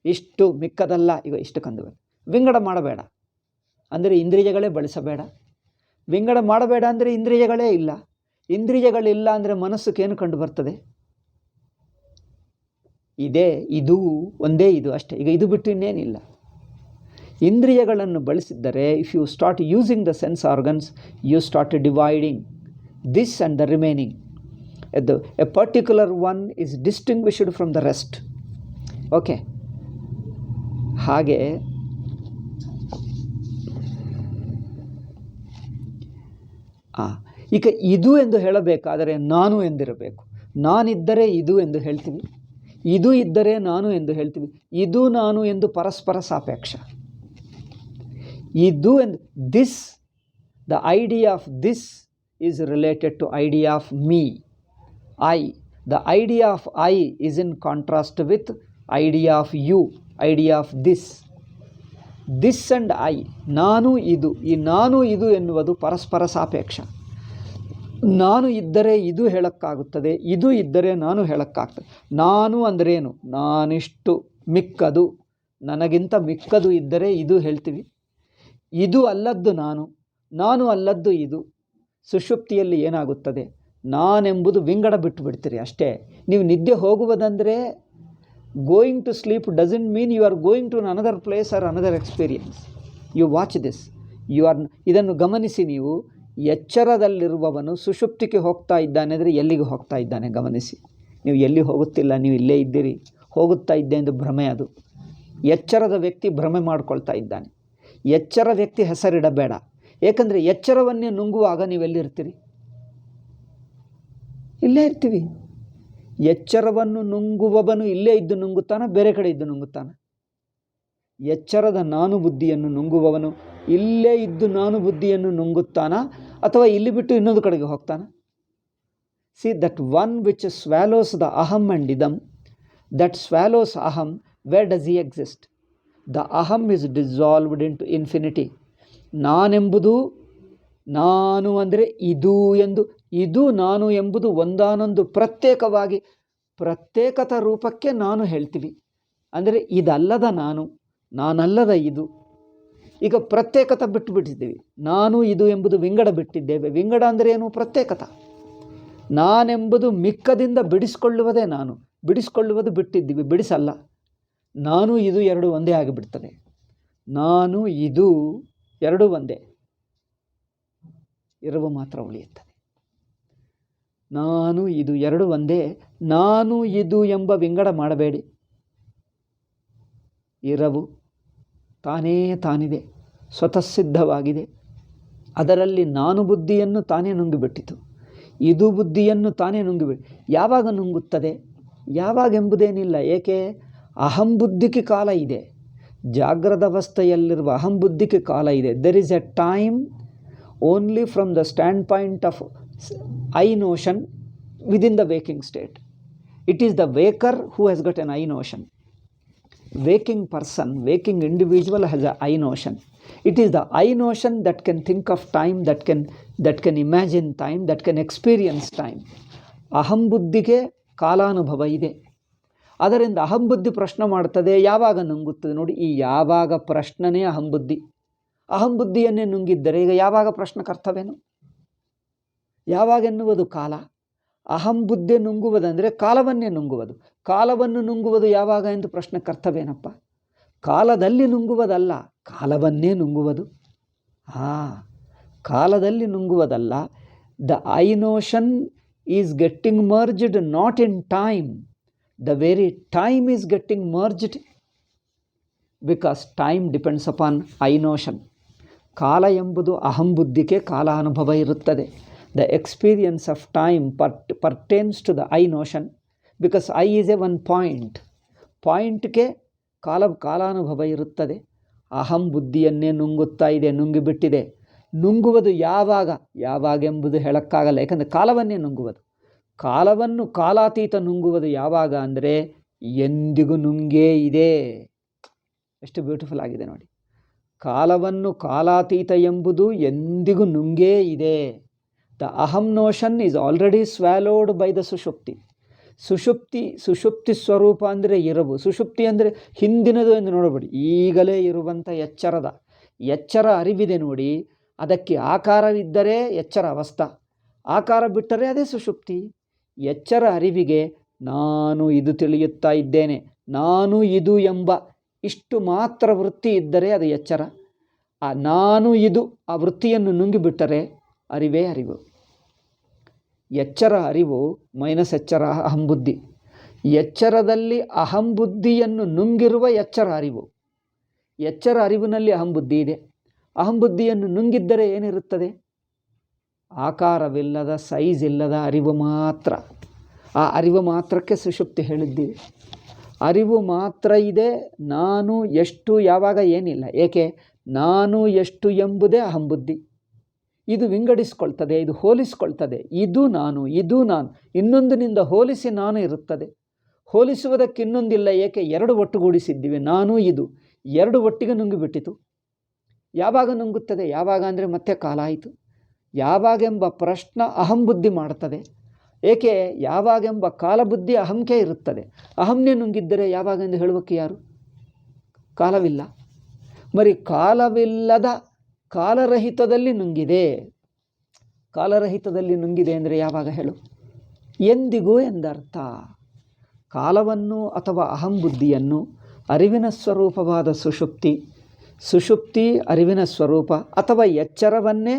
ಇಷ್ಟು ಮಿಕ್ಕದಲ್ಲ ಈಗ ಇಷ್ಟು ಕಂಡು ಬಂತು. ವಿಂಗಡ ಮಾಡಬೇಡ ಅಂದರೆ ಇಂದ್ರಿಯಗಳೇ ಬಳಸಬೇಡ. ವಿಂಗಡ ಮಾಡಬೇಡ ಅಂದರೆ ಇಂದ್ರಿಯಗಳೇ ಇಲ್ಲ. ಇಂದ್ರಿಯಗಳಿಲ್ಲ ಅಂದರೆ ಮನಸ್ಸಿಗೇನು ಕಂಡು ಬರ್ತದೆ? ಇದೇ ಇದು, ಒಂದೇ ಇದು ಅಷ್ಟೇ. ಈಗ ಇದು ಬಿಟ್ಟು ಇನ್ನೇನಿಲ್ಲ. ಇಂದ್ರಿಯಗಳನ್ನು ಬಳಸಿದ್ದರೆ if you start using the sense organs, you start dividing this and the remaining. A particular one is distinguished from the rest. Okay, ಹಾಗೆ ಈಗ ಇದು ಎಂದು ಹೇಳಬೇಕಾದರೆ ನಾನು ಎಂದಿರಬೇಕು. ನಾನಿದ್ದರೆ ಇದು ಎಂದು ಹೇಳ್ತೀವಿ, ಇದು ಇದ್ದರೆ ನಾನು ಎಂದು ಹೇಳ್ತೀವಿ. ಇದು ನಾನು ಎಂದು ಪರಸ್ಪರ ಸಾಪೇಕ್ಷ. ಇದು ಎಂದು this, the idea of this is related to idea of me, I. The idea of I is in contrast with idea of you, idea of this. This and I, ನಾನು ಇದು. ಈ ನಾನು ಇದು ಎನ್ನುವುದು ಪರಸ್ಪರ ಸಾಪೇಕ್ಷ. ನಾನು ಇದ್ದರೆ ಇದು ಹೇಳೋಕ್ಕಾಗುತ್ತದೆ, ಇದು ಇದ್ದರೆ ನಾನು ಹೇಳೋಕ್ಕಾಗ್ತದೆ. ನಾನು ಅಂದ್ರೇನು? ನಾನಿಷ್ಟು ಮಿಕ್ಕದು, ನನಗಿಂತ ಮಿಕ್ಕದು ಇದ್ದರೆ ಇದು ಹೇಳ್ತೀವಿ. ಇದು ಅಲ್ಲದ್ದು ನಾನು, ನಾನು ಅಲ್ಲದ್ದು ಇದು. ಸುಷುಪ್ತಿಯಲ್ಲಿ ಏನಾಗುತ್ತದೆ? ನಾನೆಂಬುದು ವಿಂಗಡ ಬಿಟ್ಟು ಬಿಡ್ತೀರಿ ಅಷ್ಟೇ. ನೀವು ನಿದ್ದೆ ಹೋಗುವುದಂದರೆ going to sleep doesn't mean you are going to another place or another experience. You watch this, ಇದನ್ನು ಗಮನಿಸಿ. ನೀವು ಎಚ್ಚರದಲ್ಲಿರುವವನು ಸುಷುಪ್ತಿಗೆ ಹೋಗ್ತಾ ಇದ್ದಾನೆ ಅಂದರೆ ಎಲ್ಲಿಗೆ ಹೋಗ್ತಾ ಇದ್ದಾನೆ ಗಮನಿಸಿ. ನೀವು ಎಲ್ಲಿ ಹೋಗುತ್ತಿಲ್ಲ, ನೀವು ಇಲ್ಲೇ ಇದ್ದೀರಿ. ಹೋಗುತ್ತಾ ಇದ್ದೆ ಎಂದು ಭ್ರಮೆ ಅದು. ಎಚ್ಚರದ ವ್ಯಕ್ತಿ ಭ್ರಮೆ ಮಾಡ್ಕೊಳ್ತಾ ಇದ್ದಾನೆ. ಎಚ್ಚರ ವ್ಯಕ್ತಿ ಹೆಸರಿಡಬೇಡ, ಏಕೆಂದರೆ ಎಚ್ಚರವನ್ನೇ ನುಂಗುವಾಗ ನೀವೆಲ್ಲಿರ್ತೀರಿ? ಇಲ್ಲೇ ಇರ್ತೀವಿ. ಎಚ್ಚರವನ್ನು ನುಂಗುವವನು ಇಲ್ಲೇ ಇದ್ದು ನುಂಗುತ್ತಾನ, ಬೇರೆ ಕಡೆ ಇದ್ದು ನುಂಗುತ್ತಾನ? ಎಚ್ಚರದ ನಾನು ಬುದ್ಧಿಯನ್ನು ನುಂಗುವವನು ಇಲ್ಲೇ ಇದ್ದು ನಾನು ಬುದ್ಧಿಯನ್ನು ನುಂಗುತ್ತಾನ, ಅಥವಾ ಇಲ್ಲಿ ಬಿಟ್ಟು ಇನ್ನೊಂದು ಕಡೆಗೆ ಹೋಗ್ತಾನ? See that one which swallows the aham and idam, that swallows aham, where does he exist? The aham is dissolved into infinity. ನಾನೆಂಬುದು, ನಾನು ಅಂದರೆ ಇದು ಎಂದು, ಇದು ನಾನು ಎಂಬುದು ಒಂದಾನೊಂದು ಪ್ರತ್ಯೇಕವಾಗಿ ಪ್ರತ್ಯೇಕತ ರೂಪಕ್ಕೆ ನಾನು ಹೇಳ್ತೀವಿ. ಅಂದರೆ ಇದಲ್ಲದ ನಾನು, ನಾನಲ್ಲದ ಇದು. ಈಗ ಪ್ರತ್ಯೇಕತ ಬಿಟ್ಟಿದ್ದೀವಿ. ನಾನು ಇದು ಎಂಬುದು ವಿಂಗಡ ಬಿಟ್ಟಿದ್ದೇವೆ. ವಿಂಗಡ ಅಂದರೆ ಏನು? ಪ್ರತ್ಯೇಕತ. ನಾನೆಂಬುದು ಮಿಕ್ಕದಿಂದ ಬಿಡಿಸಿಕೊಳ್ಳುವುದೇ ನಾನು. ಬಿಡಿಸಿಕೊಳ್ಳುವುದು ಬಿಟ್ಟಿದ್ದೀವಿ, ಬಿಡಿಸಲ್ಲ. ನಾನು ಇದು ಎರಡು ಒಂದೇ ಆಗಿಬಿಡ್ತದೆ. ನಾನು ಇದು ಎರಡು ಒಂದೇ, ಇರುವ ಮಾತ್ರ ಉಳಿಯುತ್ತದೆ. ನಾನು ಇದು ಎರಡು ಒಂದೇ. ನಾನು ಇದು ಎಂಬ ವಿಂಗಡ ಮಾಡಬೇಡಿ. ಇರವು ತಾನಿದೆ, ಸ್ವತಃ ಸಿದ್ಧವಾಗಿದೆ. ಅದರಲ್ಲಿ ನಾನು ಬುದ್ಧಿಯನ್ನು ತಾನೇ ನುಂಗಿಬಿಟ್ಟಿತು, ಇದು ಬುದ್ಧಿಯನ್ನು ತಾನೇ ನುಂಗಿಬಿಟ್ಟು. ಯಾವಾಗ ನುಂಗುತ್ತದೆ? ಯಾವಾಗೆಂಬುದೇನಿಲ್ಲ. ಏಕೆ? ಅಹಂ ಬುದ್ಧಿಗೆ ಕಾಲ ಇದೆ. ಜಾಗ್ರದ ಅವಸ್ಥೆಯಲ್ಲಿರುವ ಅಹಂ ಬುದ್ಧಿಗೆ ಕಾಲ ಇದೆ. There is a time only from the stand point of I notion within the waking state. It is the waker who has got an I notion. Waking person, waking individual has a I notion. It is the I notion that can think of time, that can imagine time, that can experience time. ಅಹಂ ಬುದ್ಧಿಗೆ ಕಾಲಾನುಭವ ಇದೆ. ಅದರಿಂದ ಅಹಂ ಬುದ್ಧಿ ಪ್ರಶ್ನೆ ಮಾಡ್ತದೆ, ಯಾವಾಗ ನುಂಗುತ್ತದೆ? ನೋಡಿ, ಈ ಯಾವಾಗ ಪ್ರಶ್ನೆನೇ ಅಹಂ ಬುದ್ಧಿ. ಅಹಂ ಬುದ್ಧಿಯನ್ನೇ ನುಂಗಿದ್ದರೆ ಈಗ ಯಾವಾಗ ಪ್ರಶ್ನೆ ಕರ್ತವೇನು? ಯಾವಾಗೆನ್ನುವುದು ಕಾಲ. ಅಹಂ ಬುದ್ಧಿ ನುಂಗುವುದಂದರೆ ಕಾಲವನ್ನೇ ನುಂಗುವುದು. ಕಾಲವನ್ನು ನುಂಗುವುದು ಯಾವಾಗ ಎಂದು ಪ್ರಶ್ನೆ ಕರ್ತವೇನಪ್ಪ? ಕಾಲದಲ್ಲಿ ನುಂಗುವುದಲ್ಲ, ಕಾಲವನ್ನೇ ನುಂಗುವುದು. ಕಾಲದಲ್ಲಿ ನುಂಗುವುದಲ್ಲ. The I notion is getting merged not in time. The very time is getting merged because time depends upon I notion. ಕಾಲ ಎಂಬುದು ಅಹಂಬುದ್ಧಿಗೆ ಕಾಲ ಅನುಭವ ಇರುತ್ತದೆ. The experience of time pertains to the I notion because I is a one point. ಪಾಯಿಂಟ್ಗೆ ಕಾಲಾನುಭವ ಇರುತ್ತದೆ. ಅಹಂ ಬುದ್ಧಿಯನ್ನೇ ನುಂಗುತ್ತಾ ಇದೆ, ನುಂಗಿಬಿಟ್ಟಿದೆ. ನುಂಗುವುದು ಯಾವಾಗೆಂಬುದು ಹೇಳೋಕ್ಕಾಗಲ್ಲ, ಯಾಕಂದರೆ ಕಾಲವನ್ನೇ ನುಂಗುವುದು. ಕಾಲವನ್ನು ಕಾಲಾತೀತ ನುಂಗುವುದು ಯಾವಾಗ ಅಂದರೆ ಎಂದಿಗೂ ನುಂಗೇ ಇದೆ. ಎಷ್ಟು ಬ್ಯೂಟಿಫುಲ್ ಆಗಿದೆ ನೋಡಿ. ಕಾಲವನ್ನು ಕಾಲಾತೀತ ಎಂಬುದು ಎಂದಿಗೂ ನುಂಗೇ ಇದೆ. The aham notion is already swallowed by the sushupti. ಸುಷುಪ್ತಿ ಸ್ವರೂಪ ಅಂದರೆ ಇರವು. ಸುಷುಪ್ತಿ ಅಂದರೆ ಹಿಂದಿನದು ಎಂದು ನೋಡಬೇಡಿ, ಈಗಲೇ ಇರುವಂಥ ಎಚ್ಚರ ಅರಿವಿದೆ ನೋಡಿ. ಅದಕ್ಕೆ ಆಕಾರವಿದ್ದರೆ ಎಚ್ಚರ ಅವಸ್ಥಾ, ಆಕಾರ ಬಿಟ್ಟರೆ ಅದೇ ಸುಷುಪ್ತಿ. ಎಚ್ಚರ ಅರಿವಿಗೆ ನಾನು ಇದು ತಿಳಿಯುತ್ತಾ ಇದ್ದೇನೆ, ನಾನು ಇದು ಎಂಬ ಇಷ್ಟು ಮಾತ್ರ ವೃತ್ತಿ ಇದ್ದರೆ ಅದು ಎಚ್ಚರ. ಆ ನಾನು ಇದು ಆ ವೃತ್ತಿಯನ್ನು ನುಂಗಿಬಿಟ್ಟರೆ ಅರಿವೇ ಅರಿವು. ಎಚ್ಚರ ಅರಿವು ಮೈನಸ್ ಎಚ್ಚರ ಅಹಂಬುದ್ಧಿ. ಎಚ್ಚರದಲ್ಲಿ ಅಹಂಬುದ್ಧಿಯನ್ನು ನುಂಗಿರುವ ಎಚ್ಚರ ಅರಿವು. ಎಚ್ಚರ ಅರಿವಿನಲ್ಲಿ ಅಹಂಬುದ್ಧಿ ಇದೆ. ಅಹಂಬುದ್ಧಿಯನ್ನು ನುಂಗಿದ್ದರೆ ಏನಿರುತ್ತದೆ? ಆಕಾರವಿಲ್ಲದ, ಸೈಜ್ ಇಲ್ಲದ ಅರಿವು ಮಾತ್ರ. ಆ ಅರಿವು ಮಾತ್ರಕ್ಕೆ ಸುಷುಪ್ತಿ ಹೇಳಿದ್ದೀವಿ. ಅರಿವು ಮಾತ್ರ ಇದೆ. ನಾನು ಎಷ್ಟು ಯಾವಾಗ ಏನಿಲ್ಲ. ಏಕೆ? ನಾನು ಎಷ್ಟು ಎಂಬುದೇ ಅಹಂಬುದ್ಧಿ. ಇದು ವಿಂಗಡಿಸ್ಕೊಳ್ತದೆ, ಇದು ಹೋಲಿಸ್ಕೊಳ್ತದೆ. ಇದು ನಾನು, ಇದು ನಾನು, ಇನ್ನೊಂದಿನಿಂದ ಹೋಲಿಸಿ ನಾನು ಇರುತ್ತದೆ. ಹೋಲಿಸುವುದಕ್ಕೆ ಇನ್ನೊಂದಿಲ್ಲ. ಏಕೆ? ಎರಡು ಒಟ್ಟುಗೂಡಿಸಿದ್ದೀವಿ. ನಾನು ಇದು ಎರಡು ಒಟ್ಟಿಗೆ ನುಂಗಿಬಿಟ್ಟಿತು. ಯಾವಾಗ ನುಂಗುತ್ತದೆ? ಯಾವಾಗ ಅಂದರೆ ಮತ್ತೆ ಕಾಲ ಆಯಿತು. ಯಾವಾಗೆಂಬ ಪ್ರಶ್ನ ಅಹಂಬುದ್ಧಿ ಮಾಡ್ತದೆ. ಏಕೆ? ಯಾವಾಗೆಂಬ ಕಾಲಬುದ್ಧಿ ಅಹಂಕೆ ಇರುತ್ತದೆ. ಅಹಂನೇ ನುಂಗಿದ್ದರೆ ಯಾವಾಗೆಂದು ಹೇಳುವಕ್ಕೆ ಯಾರು? ಕಾಲವಿಲ್ಲ. ಮರಿ ಕಾಲವಿಲ್ಲದ ಕಾಲರಹಿತದಲ್ಲಿ ನುಂಗಿದೆ. ಕಾಲರಹಿತದಲ್ಲಿ ನುಂಗಿದೆ ಅಂದರೆ ಯಾವಾಗ ಹೇಳು? ಎಂದಿಗೂ ಎಂದರ್ಥ. ಕಾಲವನ್ನು ಅಥವಾ ಅಹಂಬುದ್ಧಿಯನ್ನು ಅರಿವಿನ ಸ್ವರೂಪವಾದ ಸುಷುಪ್ತಿ ಅರಿವಿನ ಸ್ವರೂಪ, ಅಥವಾ ಎಚ್ಚರವನ್ನೇ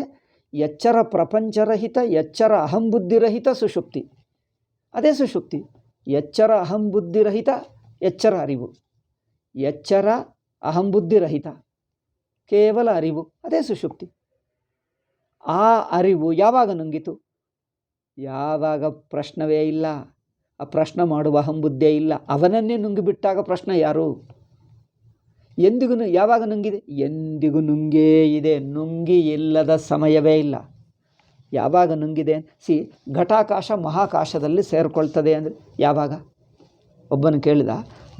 ಎಚ್ಚರ ಪ್ರಪಂಚರಹಿತ, ಎಚ್ಚರ ಅಹಂಬುದ್ಧಿರಹಿತ ಸುಷುಪ್ತಿ, ಅದೇ ಸುಷುಪ್ತಿ. ಎಚ್ಚರ ಅಹಂಬುದ್ಧಿರಹಿತ ಎಚ್ಚರ ಅರಿವು, ಎಚ್ಚರ ಅಹಂಬುದ್ಧಿರಹಿತ ಕೇವಲ ಅರಿವು, ಅದೇ ಸುಷುಪ್ತಿ. ಆ ಅರಿವು ಯಾವಾಗ ನುಂಗಿತು? ಯಾವಾಗ ಪ್ರಶ್ನವೇ ಇಲ್ಲ. ಆ ಪ್ರಶ್ನೆ ಮಾಡುವ ಅಹಂಬುದ್ಧಿಯೇ ಇಲ್ಲ. ಅವನನ್ನೇ ನುಂಗಿಬಿಟ್ಟಾಗ ಪ್ರಶ್ನೆ ಯಾರು? ಎಂದಿಗೂ ಯಾವಾಗ ನುಂಗಿದೆ? ಎಂದಿಗೂ ನುಂಗೇ ಇದೆ. ನುಂಗಿ ಇಲ್ಲದ ಸಮಯವೇ ಇಲ್ಲ. ಯಾವಾಗ ನುಂಗಿದೆ? ಘಟಾಕಾಶ ಮಹಾಕಾಶದಲ್ಲಿ ಸೇರಿಕೊಳ್ತದೆ ಅಂದರೆ ಯಾವಾಗ? ಒಬ್ಬನು ಕೇಳಿದ,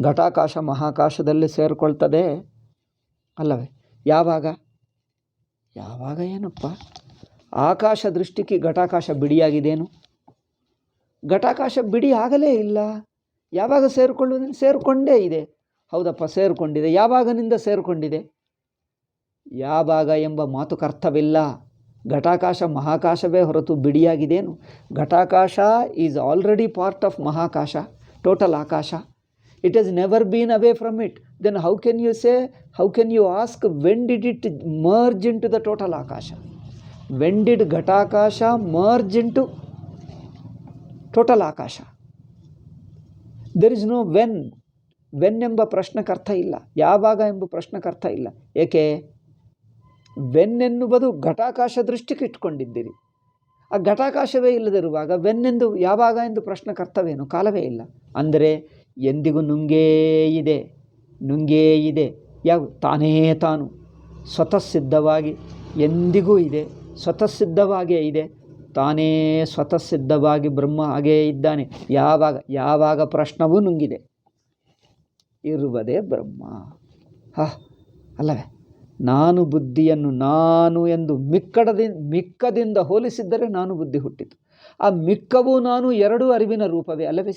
ಘಟಾಕಾಶ ಮಹಾಕಾಶದಲ್ಲಿ ಸೇರಿಕೊಳ್ತದೆ ಅಲ್ಲವೇ? ಯಾವಾಗ? ಯಾವಾಗ ಏನಪ್ಪ? ಆಕಾಶ ದೃಷ್ಟಿಗೆ ಘಟಾಕಾಶ ಬಿಡಿಯಾಗಿದೇನು? ಘಟಾಕಾಶ ಬಿಡಿ ಆಗಲೇ ಇಲ್ಲ. ಯಾವಾಗ ಸೇರಿಕೊಳ್ಳುವುದೇನು? ಸೇರಿಕೊಂಡೇ ಇದೆ. ಹೌದಪ್ಪ, ಸೇರಿಕೊಂಡಿದೆ. ಯಾವಾಗನಿಂದ ಸೇರಿಕೊಂಡಿದೆ? ಯಾವಾಗ ಎಂಬ ಮಾತುಕರ್ಥವಿಲ್ಲ. ಘಟಾಕಾಶ ಮಹಾಕಾಶವೇ ಹೊರತು ಬಿಡಿಯಾಗಿದೇನು? Ghatakasha is already part of mahakasha, total akasha. It has never been away from it. Then how can you ask, when did it merge into the total akasha? When did Ghatakasha merge into total akasha? There is no when. When ಎಂಬ ಪ್ರಶ್ನಕ್ಕರ್ಥ ಇಲ್ಲ. ಯಾವಾಗ ಎಂಬ ಪ್ರಶ್ನಕ್ಕರ್ಥ ಇಲ್ಲ. ಏಕೆ? When ಎನ್ನುವುದು ಘಟಾಕಾಶ ದೃಷ್ಟಿಗೆ ಇಟ್ಕೊಂಡಿದ್ದೀರಿ. ಆ ಘಟಾಕಾಶವೇ ಇಲ್ಲದಿರುವಾಗ ವೆನ್ನೆಂದು ಯಾವಾಗ ಎಂದು ಪ್ರಶ್ನಕ್ಕರ್ಥವೇನು? ಕಾಲವೇ ಇಲ್ಲ. ಅಂದರೆ ಎಂದಿಗೂ ನುಂಗೇ ಇದೆ. ಯಾವ? ತಾನೇ ತಾನು ಸ್ವತಃ ಸಿದ್ಧವಾಗಿ ಎಂದಿಗೂ ಇದೆ. ಸ್ವತಃ ಸಿದ್ಧವಾಗೇ ಇದೆ. ತಾನೇ ಸ್ವತಃ ಸಿದ್ಧವಾಗಿ ಬ್ರಹ್ಮ ಹಾಗೇ ಇದ್ದಾನೆ. ಯಾವಾಗ ಪ್ರಶ್ನವೂ ನುಂಗಿದೆ. ಇರುವುದೇ ಬ್ರಹ್ಮ. ಅಲ್ಲವೇ? ನಾನು ಬುದ್ಧಿಯನ್ನು ನಾನು ಎಂದು ಮಿಕ್ಕದಿಂದ ಹೋಲಿಸಿದ್ದರೆ ನಾನು ಬುದ್ಧಿ ಹುಟ್ಟಿತು. ಆ ಮಿಕ್ಕವೂ ನಾನು ಎರಡೂ ಅರಿವಿನ ರೂಪವೇ ಅಲ್ಲವೇ?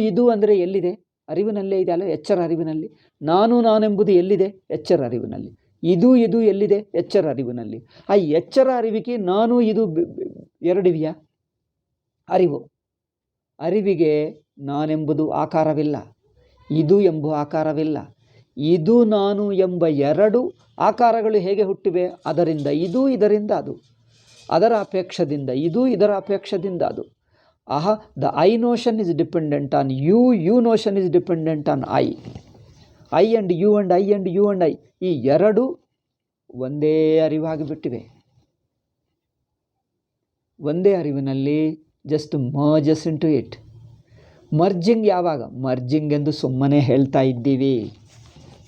ಇದು ಅಂದರೆ ಎಲ್ಲಿದೆ? ಅರಿವಿನಲ್ಲೇ ಇದೆ ಅಲ್ಲ? ಎಚ್ಚರ ಅರಿವಿನಲ್ಲಿ. ನಾನೆಂಬುದು ಎಲ್ಲಿದೆ? ಎಚ್ಚರ ಅರಿವಿನಲ್ಲಿ. ಇದು ಎಲ್ಲಿದೆ? ಎಚ್ಚರ ಅರಿವಿನಲ್ಲಿ. ಆ ಎಚ್ಚರ ಅರಿವಿಗೆ ನಾನು ಇದು ಎರಡಿವೆಯಾ? ಅರಿವಿಗೆ ನಾನೆಂಬುದು ಆಕಾರವಿಲ್ಲ, ಇದು ಎಂಬ ಆಕಾರವಿಲ್ಲ. ಇದು ನಾನು ಎಂಬ ಎರಡು ಆಕಾರಗಳು ಹೇಗೆ ಹುಟ್ಟಿವೆ? ಅದರಿಂದ ಇದು, ಇದರಿಂದ ಅದು, ಅದರ ಅಪೇಕ್ಷದಿಂದ ಇದು, ಇದರ ಅಪೇಕ್ಷದಿಂದ ಅದು. The I notion is dependent on you, you notion is dependent on I and you and I and you and I, ಈ ಎರಡು ಒಂದೇ ಅರಿವಾಗಿಬಿಟ್ಟಿವೆ. ಒಂದೇ ಅರಿವಿನಲ್ಲಿ just merges into it. Merging ಯಾವಾಗ? ಮರ್ಜಿಂಗ್ ಎಂದು ಸುಮ್ಮನೆ ಹೇಳ್ತಾ ಇದ್ದೀವಿ.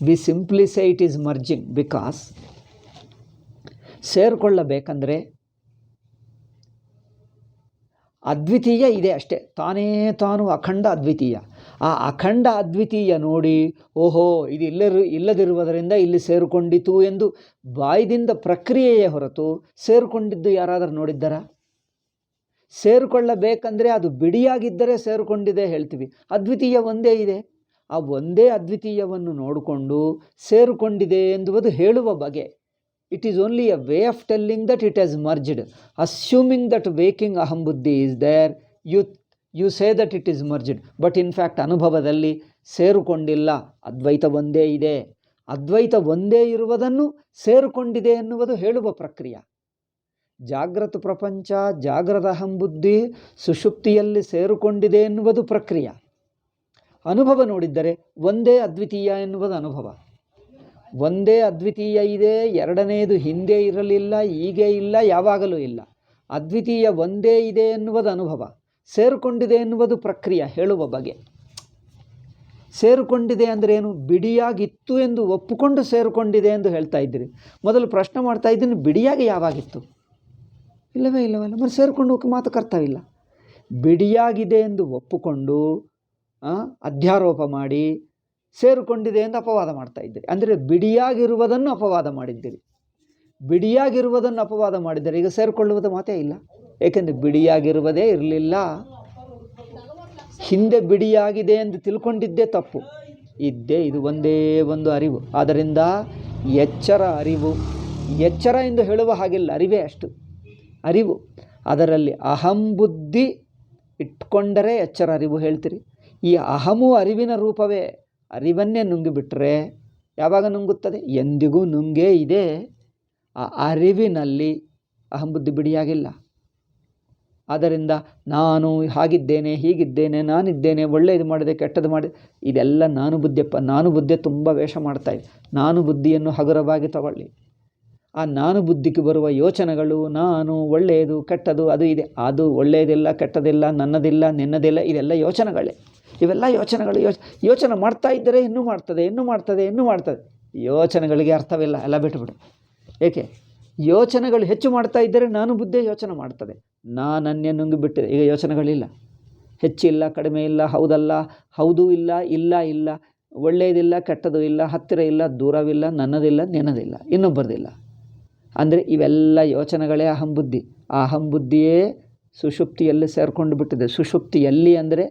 We simply say it is merging because ಸೇರಿಕೊಳ್ಳಬೇಕಂದ್ರೆ ಅದ್ವಿತೀಯ ಇದೆ ಅಷ್ಟೇ, ತಾನೇ ತಾನು ಅಖಂಡ ಅದ್ವಿತೀಯ. ಆ ಅಖಂಡ ಅದ್ವಿತೀಯ ನೋಡಿ, ಓಹೋ ಇದು ಇಲ್ಲದಿರುವುದರಿಂದ ಇಲ್ಲಿ ಸೇರಿಕೊಂಡಿತು ಎಂದು ಬಾಯ್ದಿಂದ ಪ್ರಕ್ರಿಯೆಯೇ ಹೊರತು ಸೇರಿಕೊಂಡಿದ್ದು ಯಾರಾದರೂ ನೋಡಿದ್ದಾರಾ? ಸೇರಿಕೊಳ್ಳಬೇಕಂದ್ರೆ ಅದು ಬಿಡಿಯಾಗಿದ್ದರೆ ಸೇರಿಕೊಂಡಿದೆ ಹೇಳ್ತೀವಿ. ಅದ್ವಿತೀಯ ಒಂದೇ ಇದೆ, ಆ ಒಂದೇ ಅದ್ವಿತೀಯವನ್ನು ನೋಡಿಕೊಂಡು ಸೇರಿಕೊಂಡಿದೆ ಎಂಬುದು ಹೇಳುವ ಬಗೆ. It is only a way of telling that it has merged. Assuming that waking aham buddhi is there, you say that it is merged. But in fact, ಅನುಭವದಲ್ಲಿ ಸೇರಿಕೊಂಡಿಲ್ಲ, ಅದ್ವೈತ ಒಂದೇ ಇದೆ. ಅದ್ವೈತ ಒಂದೇ ಇರುವುದನ್ನು ಸೇರಿಕೊಂಡಿದೆ ಎನ್ನುವುದು ಹೇಳುವ ಪ್ರಕ್ರಿಯೆ. ಜಾಗೃತ ಪ್ರಪಂಚ, ಜಾಗೃತ ಅಹಂ ಬುದ್ಧಿ ಸುಷುಪ್ತಿಯಲ್ಲಿ ಸೇರಿಕೊಂಡಿದೆ ಎನ್ನುವುದು ಪ್ರಕ್ರಿಯೆ. ಅನುಭವ ನೋಡಿದ್ದರೆ ಒಂದೇ ಅದ್ವಿತೀಯ ಎನ್ನುವುದು ಅನುಭವ. ಒಂದೇ ಅದ್ವಿತೀಯ ಇದೆ, ಎರಡನೆಯದು ಹಿಂದೆ ಇರಲಿಲ್ಲ, ಹೀಗೆ ಇಲ್ಲ, ಯಾವಾಗಲೂ ಇಲ್ಲ. ಅದ್ವಿತೀಯ ಒಂದೇ ಇದೆ ಎನ್ನುವುದು ಅನುಭವ, ಸೇರಿಕೊಂಡಿದೆ ಎನ್ನುವುದು ಪ್ರಕ್ರಿಯೆ, ಹೇಳುವ ಬಗೆ. ಸೇರಿಕೊಂಡಿದೆ ಅಂದರೆ ಏನು? ಬಿಡಿಯಾಗಿತ್ತು ಎಂದು ಒಪ್ಪಿಕೊಂಡು ಸೇರಿಕೊಂಡಿದೆ ಎಂದು ಹೇಳ್ತಾ ಇದ್ದೀರಿ. ಮೊದಲು ಪ್ರಶ್ನೆ ಮಾಡ್ತಾ ಇದ್ದೀನಿ, ಬಿಡಿಯಾಗಿ ಯಾವಾಗಿತ್ತು? ಇಲ್ಲವೇ ಮತ್ತೆ ಸೇರಿಕೊಂಡು ಹೋಗಿ ಮಾತು ಕರ್ತವಿಲ್ಲ. ಬಿಡಿಯಾಗಿದೆ ಎಂದು ಒಪ್ಪಿಕೊಂಡು ಅಧ್ಯಾರೋಪ ಮಾಡಿ ಸೇರಿಕೊಂಡಿದೆ ಎಂದು ಅಪವಾದ ಮಾಡ್ತಾ ಇದ್ದೀರಿ. ಅಂದರೆ ಬಿಡಿಯಾಗಿರುವುದನ್ನು ಅಪವಾದ ಮಾಡಿದ್ದೀರಿ. ಬಿಡಿಯಾಗಿರುವುದನ್ನು ಅಪವಾದ ಮಾಡಿದ್ದೀರಿ. ಈಗ ಸೇರಿಕೊಳ್ಳುವುದು ಮಾತೇ ಇಲ್ಲ, ಏಕೆಂದರೆ ಬಿಡಿಯಾಗಿರುವುದೇ ಇರಲಿಲ್ಲ. ಹಿಂದೆ ಬಿಡಿಯಾಗಿದೆ ಎಂದು ತಿಳ್ಕೊಂಡಿದ್ದೇ ತಪ್ಪು. ಇದು ಒಂದೇ ಒಂದು ಅರಿವು. ಆದ್ದರಿಂದ ಎಚ್ಚರ ಅರಿವು. ಎಚ್ಚರ ಎಂದು ಹೇಳುವ ಹಾಗಿಲ್ಲ, ಅರಿವೇ ಅಷ್ಟು ಅರಿವು. ಅದರಲ್ಲಿ ಅಹಂ ಬುದ್ಧಿ ಇಟ್ಕೊಂಡರೆ ಎಚ್ಚರ ಅರಿವು ಹೇಳ್ತೀರಿ. ಈ ಅಹಮು ಅರಿವಿನ ರೂಪವೇ. ಅರಿವನ್ನೇ ನುಂಗಿಬಿಟ್ರೆ ಯಾವಾಗ ನುಂಗುತ್ತದೆ? ಎಂದಿಗೂ ನುಂಗೇ ಇದೆ. ಆ ಅರಿವಿನಲ್ಲಿ ಅಹಂ ಬುದ್ಧಿ ಬಿಡಿಯಾಗಿಲ್ಲ. ಆದ್ದರಿಂದ ನಾನು ಹಾಗಿದ್ದೇನೆ, ಹೀಗಿದ್ದೇನೆ, ನಾನಿದ್ದೇನೆ, ಒಳ್ಳೆಯದು ಮಾಡಿದೆ, ಕೆಟ್ಟದ್ದು ಮಾಡಿದೆ, ಇದೆಲ್ಲ ನಾನು ಬುದ್ಧಿಯಪ್ಪ. ನಾನು ಬುದ್ಧಿ ತುಂಬ ವೇಷ ಮಾಡ್ತಾ ಇದೆ. ನಾನು ಬುದ್ಧಿಯನ್ನು ಹಗುರವಾಗಿ ತಗೊಳ್ಳಿ. ಆ ನಾನು ಬುದ್ಧಿಗೆ ಬರುವ ಯೋಚನೆಗಳು, ನಾನು ಒಳ್ಳೆಯದು ಕೆಟ್ಟದು ಅದು ಇದೆ, ಅದು ಒಳ್ಳೆಯದಿಲ್ಲ, ಕೆಟ್ಟದಿಲ್ಲ, ನನ್ನದಿಲ್ಲ, ನಿನ್ನದಿಲ್ಲ, ಇದೆಲ್ಲ ಯೋಚನೆಗಳೇ. ಇವೆಲ್ಲ ಯೋಚನೆಗಳು. ಯೋಚನೆ ಮಾಡ್ತಾ ಇದ್ದರೆ ಇನ್ನೂ ಮಾಡ್ತದೆ. ಯೋಚನೆಗಳಿಗೆ ಅರ್ಥವಿಲ್ಲ, ಎಲ್ಲ ಬಿಟ್ಟುಬಿಡು. ಏಕೆ? ಯೋಚನೆಗಳು ಹೆಚ್ಚು ಮಾಡ್ತಾ ಇದ್ದರೆ ನಾನು ಬುದ್ಧಿ ಯೋಚನೆ ಮಾಡ್ತದೆ. ನಾನನ್ಯ ನುಂಗಿಬಿಟ್ಟಿದೆ. ಈಗ ಯೋಚನೆಗಳಿಲ್ಲ, ಹೆಚ್ಚಿಲ್ಲ, ಕಡಿಮೆ ಇಲ್ಲ, ಹೌದಲ್ಲ, ಹೌದು ಇಲ್ಲ, ಇಲ್ಲ, ಒಳ್ಳೆಯದಿಲ್ಲ, ಕೆಟ್ಟದು ಇಲ್ಲ, ಹತ್ತಿರ ಇಲ್ಲ, ದೂರವಿಲ್ಲ, ನನ್ನದಿಲ್ಲ, ನಿನ್ನದಿಲ್ಲ, ಇನ್ನೊಬ್ಬರದಿಲ್ಲ. ಅಂದರೆ ಇವೆಲ್ಲ ಯೋಚನೆಗಳೇ ಅಹಂ ಬುದ್ಧಿ. ಆ ಅಹಂ ಬುದ್ಧಿಯೇ ಸುಷುಪ್ತಿಯಲ್ಲಿ ಸೇರಿಕೊಂಡು ಬಿಟ್ಟಿದೆ. ಸುಷುಪ್ತಿಯಲ್ಲಿ ಅಂದರೆ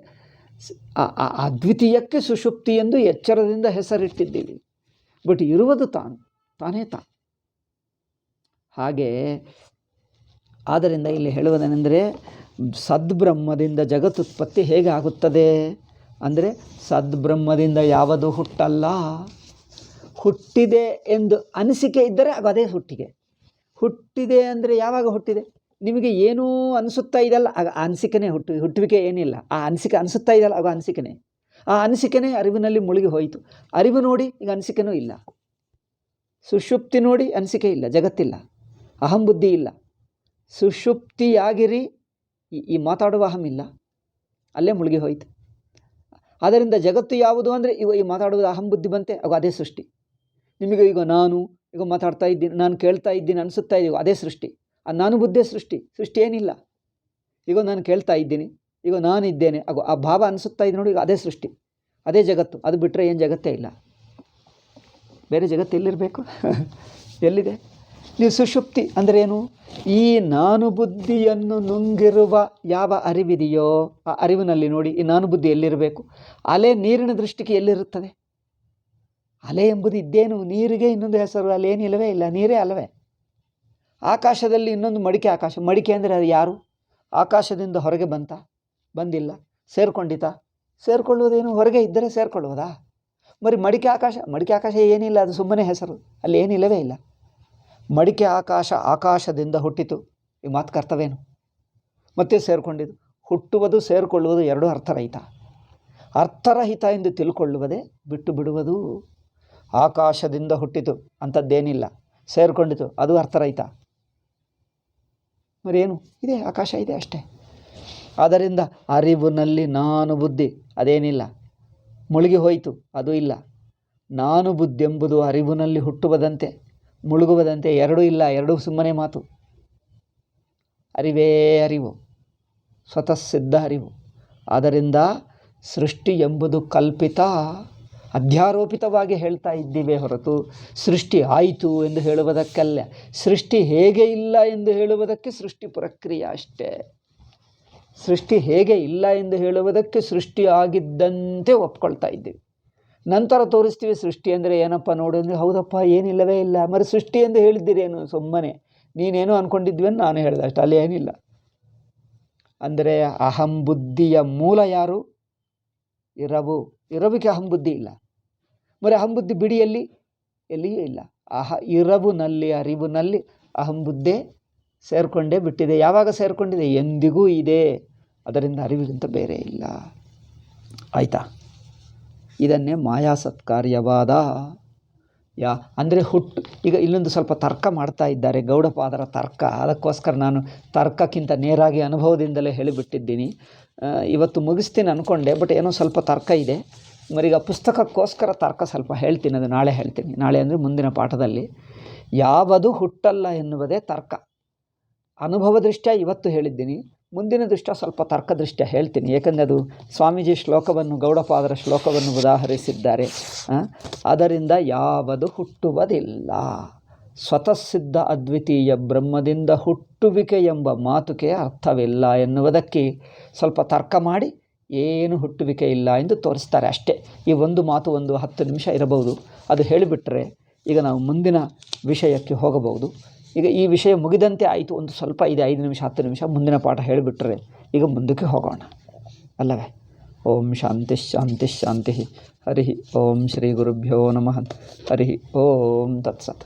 ಅದ್ವಿತೀಯಕ್ಕೆ ಸುಷುಪ್ತಿ ಎಂದು ಎಚ್ಚರದಿಂದ ಹೆಸರಿಟ್ಟಿದ್ದೀವಿ. ಬಟ್ ಇರುವುದು ತಾನೇ ತಾನು. ಹಾಗೆ ಆದ್ದರಿಂದ ಇಲ್ಲಿ ಹೇಳುವುದೇನೆಂದರೆ, ಸದ್ಬ್ರಹ್ಮದಿಂದ ಜಗತ್ತುತ್ಪತ್ತಿ ಹೇಗೆ ಆಗುತ್ತದೆ ಅಂದರೆ, ಸದ್ಬ್ರಹ್ಮದಿಂದ ಯಾವುದೂ ಹುಟ್ಟಲ್ಲ. ಹುಟ್ಟಿದೆ ಎಂದು ಅನಿಸಿಕೆ ಇದ್ದರೆ ಆಗ ಅದೇ ಹುಟ್ಟಿದೆ ಅಂದರೆ ಯಾವಾಗ ಹುಟ್ಟಿದೆ? ನಿಮಗೆ ಏನೂ ಅನಿಸುತ್ತಾ ಇದೆಯಲ್ಲ, ಆಗ ಅನಿಸಿಕೆನೇ ಹುಟ್ಟುವಿಕೆ ಏನಿಲ್ಲ. ಆ ಅನಿಸಿಕೆ ಅನಿಸುತ್ತಾ ಇದೆಯಲ್ಲ, ಆಗ ಅನಿಸಿಕೆನೇ. ಆ ಅನಿಸಿಕೆನೇ ಅರಿವಿನಲ್ಲಿ ಮುಳುಗಿ ಹೋಯಿತು. ಅರಿವು ನೋಡಿ ಈಗ ಅನಿಸಿಕೆನೂ ಇಲ್ಲ. ಸುಷುಪ್ತಿ ನೋಡಿ ಅನಿಸಿಕೆ ಇಲ್ಲ, ಜಗತ್ತಿಲ್ಲ, ಅಹಂ ಬುದ್ಧಿ ಇಲ್ಲ. ಸುಷುಪ್ತಿಯಾಗಿರಿ, ಈ ಮಾತಾಡುವ ಅಹಂ ಇಲ್ಲ, ಅಲ್ಲೇ ಮುಳುಗಿ ಹೋಯಿತು. ಆದ್ದರಿಂದ ಜಗತ್ತು ಯಾವುದು ಅಂದರೆ ಈ ಮಾತಾಡುವುದು ಅಹಂ ಬುದ್ಧಿ ಬಂತೆ, ಆಗ ಅದೇ ಸೃಷ್ಟಿ. ನಿಮಗೆ ಈಗ ಮಾತಾಡ್ತಾ ಇದ್ದೀನಿ, ನಾನು ಕೇಳ್ತಾ ಇದ್ದೀನಿ, ಅನಿಸುತ್ತಾ ಇದ್ದೀವಿ, ಅದೇ ಸೃಷ್ಟಿ. ನಾನು ಬುದ್ಧಿ ಸೃಷ್ಟಿ ಏನಿಲ್ಲ. ಈಗ ನಾನು ಕೇಳ್ತಾ ಇದ್ದೀನಿ, ಈಗ ನಾನಿದ್ದೇನೆ, ಆ ಭಾವ ಅನಿಸುತ್ತಾ ಇದೆ ನೋಡಿ, ಈಗ ಅದೇ ಸೃಷ್ಟಿ, ಅದೇ ಜಗತ್ತು. ಅದು ಬಿಟ್ಟರೆ ಏನು ಜಗತ್ತೇ ಇಲ್ಲ. ಬೇರೆ ಜಗತ್ತು ಎಲ್ಲಿರಬೇಕು? ಎಲ್ಲಿದೆ? ನೀವು ಸುಷುಪ್ತಿ ಅಂದರೆ ಏನು? ಈ ನಾನು ಬುದ್ಧಿಯನ್ನು ನುಂಗಿರುವ ಯಾವ ಅರಿವಿದೆಯೋ ಆ ಅರಿವಿನಲ್ಲಿ ನೋಡಿ, ಈ ನಾನು ಬುದ್ಧಿ ಎಲ್ಲಿರಬೇಕು? ಅಲೆ ನೀರಿನ ದೃಷ್ಟಿಗೆ ಎಲ್ಲಿರುತ್ತದೆ? ಅಲೆ ಎಂಬುದು ಇದ್ದೇನು? ನೀರಿಗೆ ಇನ್ನೊಂದು ಹೆಸರು ಅಲ್ಲೇನಿಲ್ಲವೇ ಇಲ್ಲ, ನೀರೇ ಅಲ್ಲವೇ. ಆಕಾಶದಲ್ಲಿ ಇನ್ನೊಂದು ಆಕಾಶ. ಮಡಿಕೆ ಅಂದರೆ ಅದು ಯಾರು? ಆಕಾಶದಿಂದ ಹೊರಗೆ ಬಂದಿಲ್ಲ. ಸೇರಿಕೊಂಡಿತಾ? ಸೇರಿಕೊಳ್ಳುವುದೇನು? ಹೊರಗೆ ಇದ್ದರೆ ಸೇರಿಕೊಳ್ಳುವುದಾ? ಬರೀ ಮಡಿಕೆ ಆಕಾಶ ಏನಿಲ್ಲ, ಅದು ಸುಮ್ಮನೆ ಹೆಸರು, ಅಲ್ಲಿ ಏನಿಲ್ಲವೇ ಇಲ್ಲ. ಮಡಿಕೆ ಆಕಾಶದಿಂದ ಹುಟ್ಟಿತು, ಈ ಮಾತು ಕರ್ತವೇನು? ಮತ್ತೆ ಸೇರಿಕೊಂಡಿದ್ದು, ಹುಟ್ಟುವುದು ಸೇರಿಕೊಳ್ಳುವುದು ಎರಡೂ ಅರ್ಥರಹಿತ. ಅರ್ಥರಹಿತ ಎಂದು ತಿಳ್ಕೊಳ್ಳುವುದೇ ಬಿಟ್ಟು ಬಿಡುವುದು. ಆಕಾಶದಿಂದ ಹುಟ್ಟಿತು ಅಂಥದ್ದೇನಿಲ್ಲ, ಸೇರಿಕೊಂಡಿತು, ಅದು ಅರ್ಥರಹಿತ. ಮರೇನು ಇದೆ? ಆಕಾಶ ಇದೆ ಅಷ್ಟೇ. ಆದ್ದರಿಂದ ಅರಿವಿನಲ್ಲಿ ನಾನು ಬುದ್ಧಿ ಅದೇನಿಲ್ಲ, ಮುಳುಗಿ ಹೋಯಿತು, ಅದು ಇಲ್ಲ. ನಾನು ಬುದ್ಧಿ ಎಂಬುದು ಅರಿವಿನಲ್ಲಿ ಹುಟ್ಟುವುದಂತೆ ಮುಳುಗುವುದಂತೆ ಎರಡೂ ಇಲ್ಲ, ಎರಡೂ ಸುಮ್ಮನೆ ಮಾತು. ಅರಿವೇ ಅರಿವು, ಸ್ವತಃ ಸಿದ್ಧ ಅರಿವು. ಆದ್ದರಿಂದ ಸೃಷ್ಟಿ ಎಂಬುದು ಕಲ್ಪಿತ, ಅಧ್ಯಾರೋಪಿತವಾಗಿ ಹೇಳ್ತಾ ಇದ್ದೀವಿ ಹೊರತು ಸೃಷ್ಟಿ ಆಯಿತು ಎಂದು ಹೇಳುವುದಕ್ಕಲ್ಲ. ಸೃಷ್ಟಿ ಹೇಗೆ ಇಲ್ಲ ಎಂದು ಹೇಳುವುದಕ್ಕೆ ಸೃಷ್ಟಿ ಪ್ರಕ್ರಿಯೆ ಅಷ್ಟೇ. ಸೃಷ್ಟಿ ಹೇಗೆ ಇಲ್ಲ ಎಂದು ಹೇಳುವುದಕ್ಕೆ ಸೃಷ್ಟಿ ಆಗಿದ್ದಂತೆ ಒಪ್ಕೊಳ್ತಾ ಇದ್ದೀವಿ. ನಂತರ ತೋರಿಸ್ತೀವಿ ಸೃಷ್ಟಿ ಅಂದರೆ ಏನಪ್ಪ ನೋಡು ಅಂದರೆ, ಹೌದಪ್ಪ ಏನಿಲ್ಲವೇ ಇಲ್ಲ. మరి ಸೃಷ್ಟಿ ಎಂದು ಹೇಳಿದ್ದೀರೇನು? ಸುಮ್ಮನೆ ನೀನೇನು ಅಂದ್ಕೊಂಡಿದ್ವಿ ಅಂತ ನಾನು ಹೇಳಿದೆ ಅಷ್ಟೇ, ಅಲ್ಲಿ ಏನಿಲ್ಲ. ಅಂದರೆ ಅಹಂ ಬುದ್ಧಿಯ ಮೂಲ ಯಾರು? ಇರವಿಗೆ ಅಹಂ ಬುದ್ಧಿ ಇಲ್ಲ. మరి ಅಹಂ ಬುದ್ಧಿ ಬಿಡಿಯಲ್ಲಿ ಎಲ್ಲಿಯೂ ಇಲ್ಲ. ಇರವಿನಲ್ಲಿ ಅರಿವಿನಲ್ಲಿ ಅಹಂ ಬುದ್ಧಿ ಸೇರಿಕೊಂಡೇ ಬಿಟ್ಟಿದೆ. ಯಾವಾಗ ಸೇರಿಕೊಂಡಿದೆ? ಎಂದಿಗೂ ಇದೆ. ಅದರಿಂದ ಅರಿವಿಗಿಂತ ಬೇರೆ ಇಲ್ಲ. ಆಯಿತಾ? ಇದನ್ನೇ ಮಾಯಾ ಸತ್ಕಾರ್ಯವಾದ ಅಂದರೆ ಈಗ ಇಲ್ಲೊಂದು ಸ್ವಲ್ಪ ತರ್ಕ ಮಾಡ್ತಾ ಇದ್ದಾರೆ, ಗೌಡಪಾದರ ತರ್ಕ. ಅದಕ್ಕೋಸ್ಕರ ನಾನು ತರ್ಕಕ್ಕಿಂತ ನೇರಾಗಿ ಅನುಭವದಿಂದಲೇ ಹೇಳಿಬಿಟ್ಟಿದ್ದೀನಿ. ಇವತ್ತು ಮುಗಿಸ್ತೀನಿ ಅಂದ್ಕೊಂಡೆ, ಬಟ್ ಏನೋ ಸ್ವಲ್ಪ ತರ್ಕ ಇದೆ. ಮರೀಗ ಪುಸ್ತಕಕ್ಕೋಸ್ಕರ ತರ್ಕ ಸ್ವಲ್ಪ ಹೇಳ್ತೀನಿ, ಅದು ನಾಳೆ ಹೇಳ್ತೀನಿ. ನಾಳೆ ಅಂದರೆ ಮುಂದಿನ ಪಾಠದಲ್ಲಿ. ಯಾವುದು ಹುಟ್ಟಲ್ಲ ಎನ್ನುವುದೇ ತರ್ಕ. ಅನುಭವ ದೃಷ್ಟ್ಯ ಇವತ್ತು ಹೇಳಿದ್ದೀನಿ, ಮುಂದಿನ ದೃಷ್ಟ್ಯ ಸ್ವಲ್ಪ ತರ್ಕ ದೃಷ್ಟ್ಯ ಹೇಳ್ತೀನಿ. ಏಕೆಂದರೆ ಅದು ಸ್ವಾಮೀಜಿ ಶ್ಲೋಕವನ್ನು, ಗೌಡಪಾದರ ಶ್ಲೋಕವನ್ನು ಉದಾಹರಿಸಿದ್ದಾರೆ. ಅದರಿಂದ ಯಾವುದು ಹುಟ್ಟುವುದಿಲ್ಲ, ಸ್ವತಃ ಸಿದ್ಧ ಅದ್ವಿತೀಯ ಬ್ರಹ್ಮದಿಂದ ಹುಟ್ಟುವಿಕೆ ಎಂಬ ಮಾತುಕೆ ಅರ್ಥವಿಲ್ಲ ಎನ್ನುವುದಕ್ಕೆ ಸ್ವಲ್ಪ ತರ್ಕ ಮಾಡಿ ಏನು ಹುಟ್ಟುವಿಕೆ ಇಲ್ಲ ಎಂದು ತೋರಿಸ್ತಾರೆ ಅಷ್ಟೇ. ಈ ಒಂದು ಮಾತು ಒಂದು 10 ನಿಮಿಷ ಇರಬಹುದು. ಅದು ಹೇಳಿಬಿಟ್ರೆ ಈಗ ನಾವು ಮುಂದಿನ ವಿಷಯಕ್ಕೆ ಹೋಗಬಹುದು. ಈಗ ಈ ವಿಷಯ ಮುಗಿದಂತೆ ಆಯಿತು, ಒಂದು ಸ್ವಲ್ಪ ಇದೆ, 5 ನಿಮಿಷ 10 ನಿಮಿಷ. ಮುಂದಿನ ಪಾಠ ಹೇಳಿಬಿಟ್ರೆ ಈಗ ಮುಂದಕ್ಕೆ ಹೋಗೋಣ ಅಲ್ಲವೇ? ಓಂ ಶಾಂತಿ ಶಾಂತಿ ಶಾಂತಿ. ಹರಿ ಓಂ ಶ್ರೀ ಗುರುಭ್ಯೋ ನಮಃ. ಹರಿ ಓಂ ತತ್ಸತ್.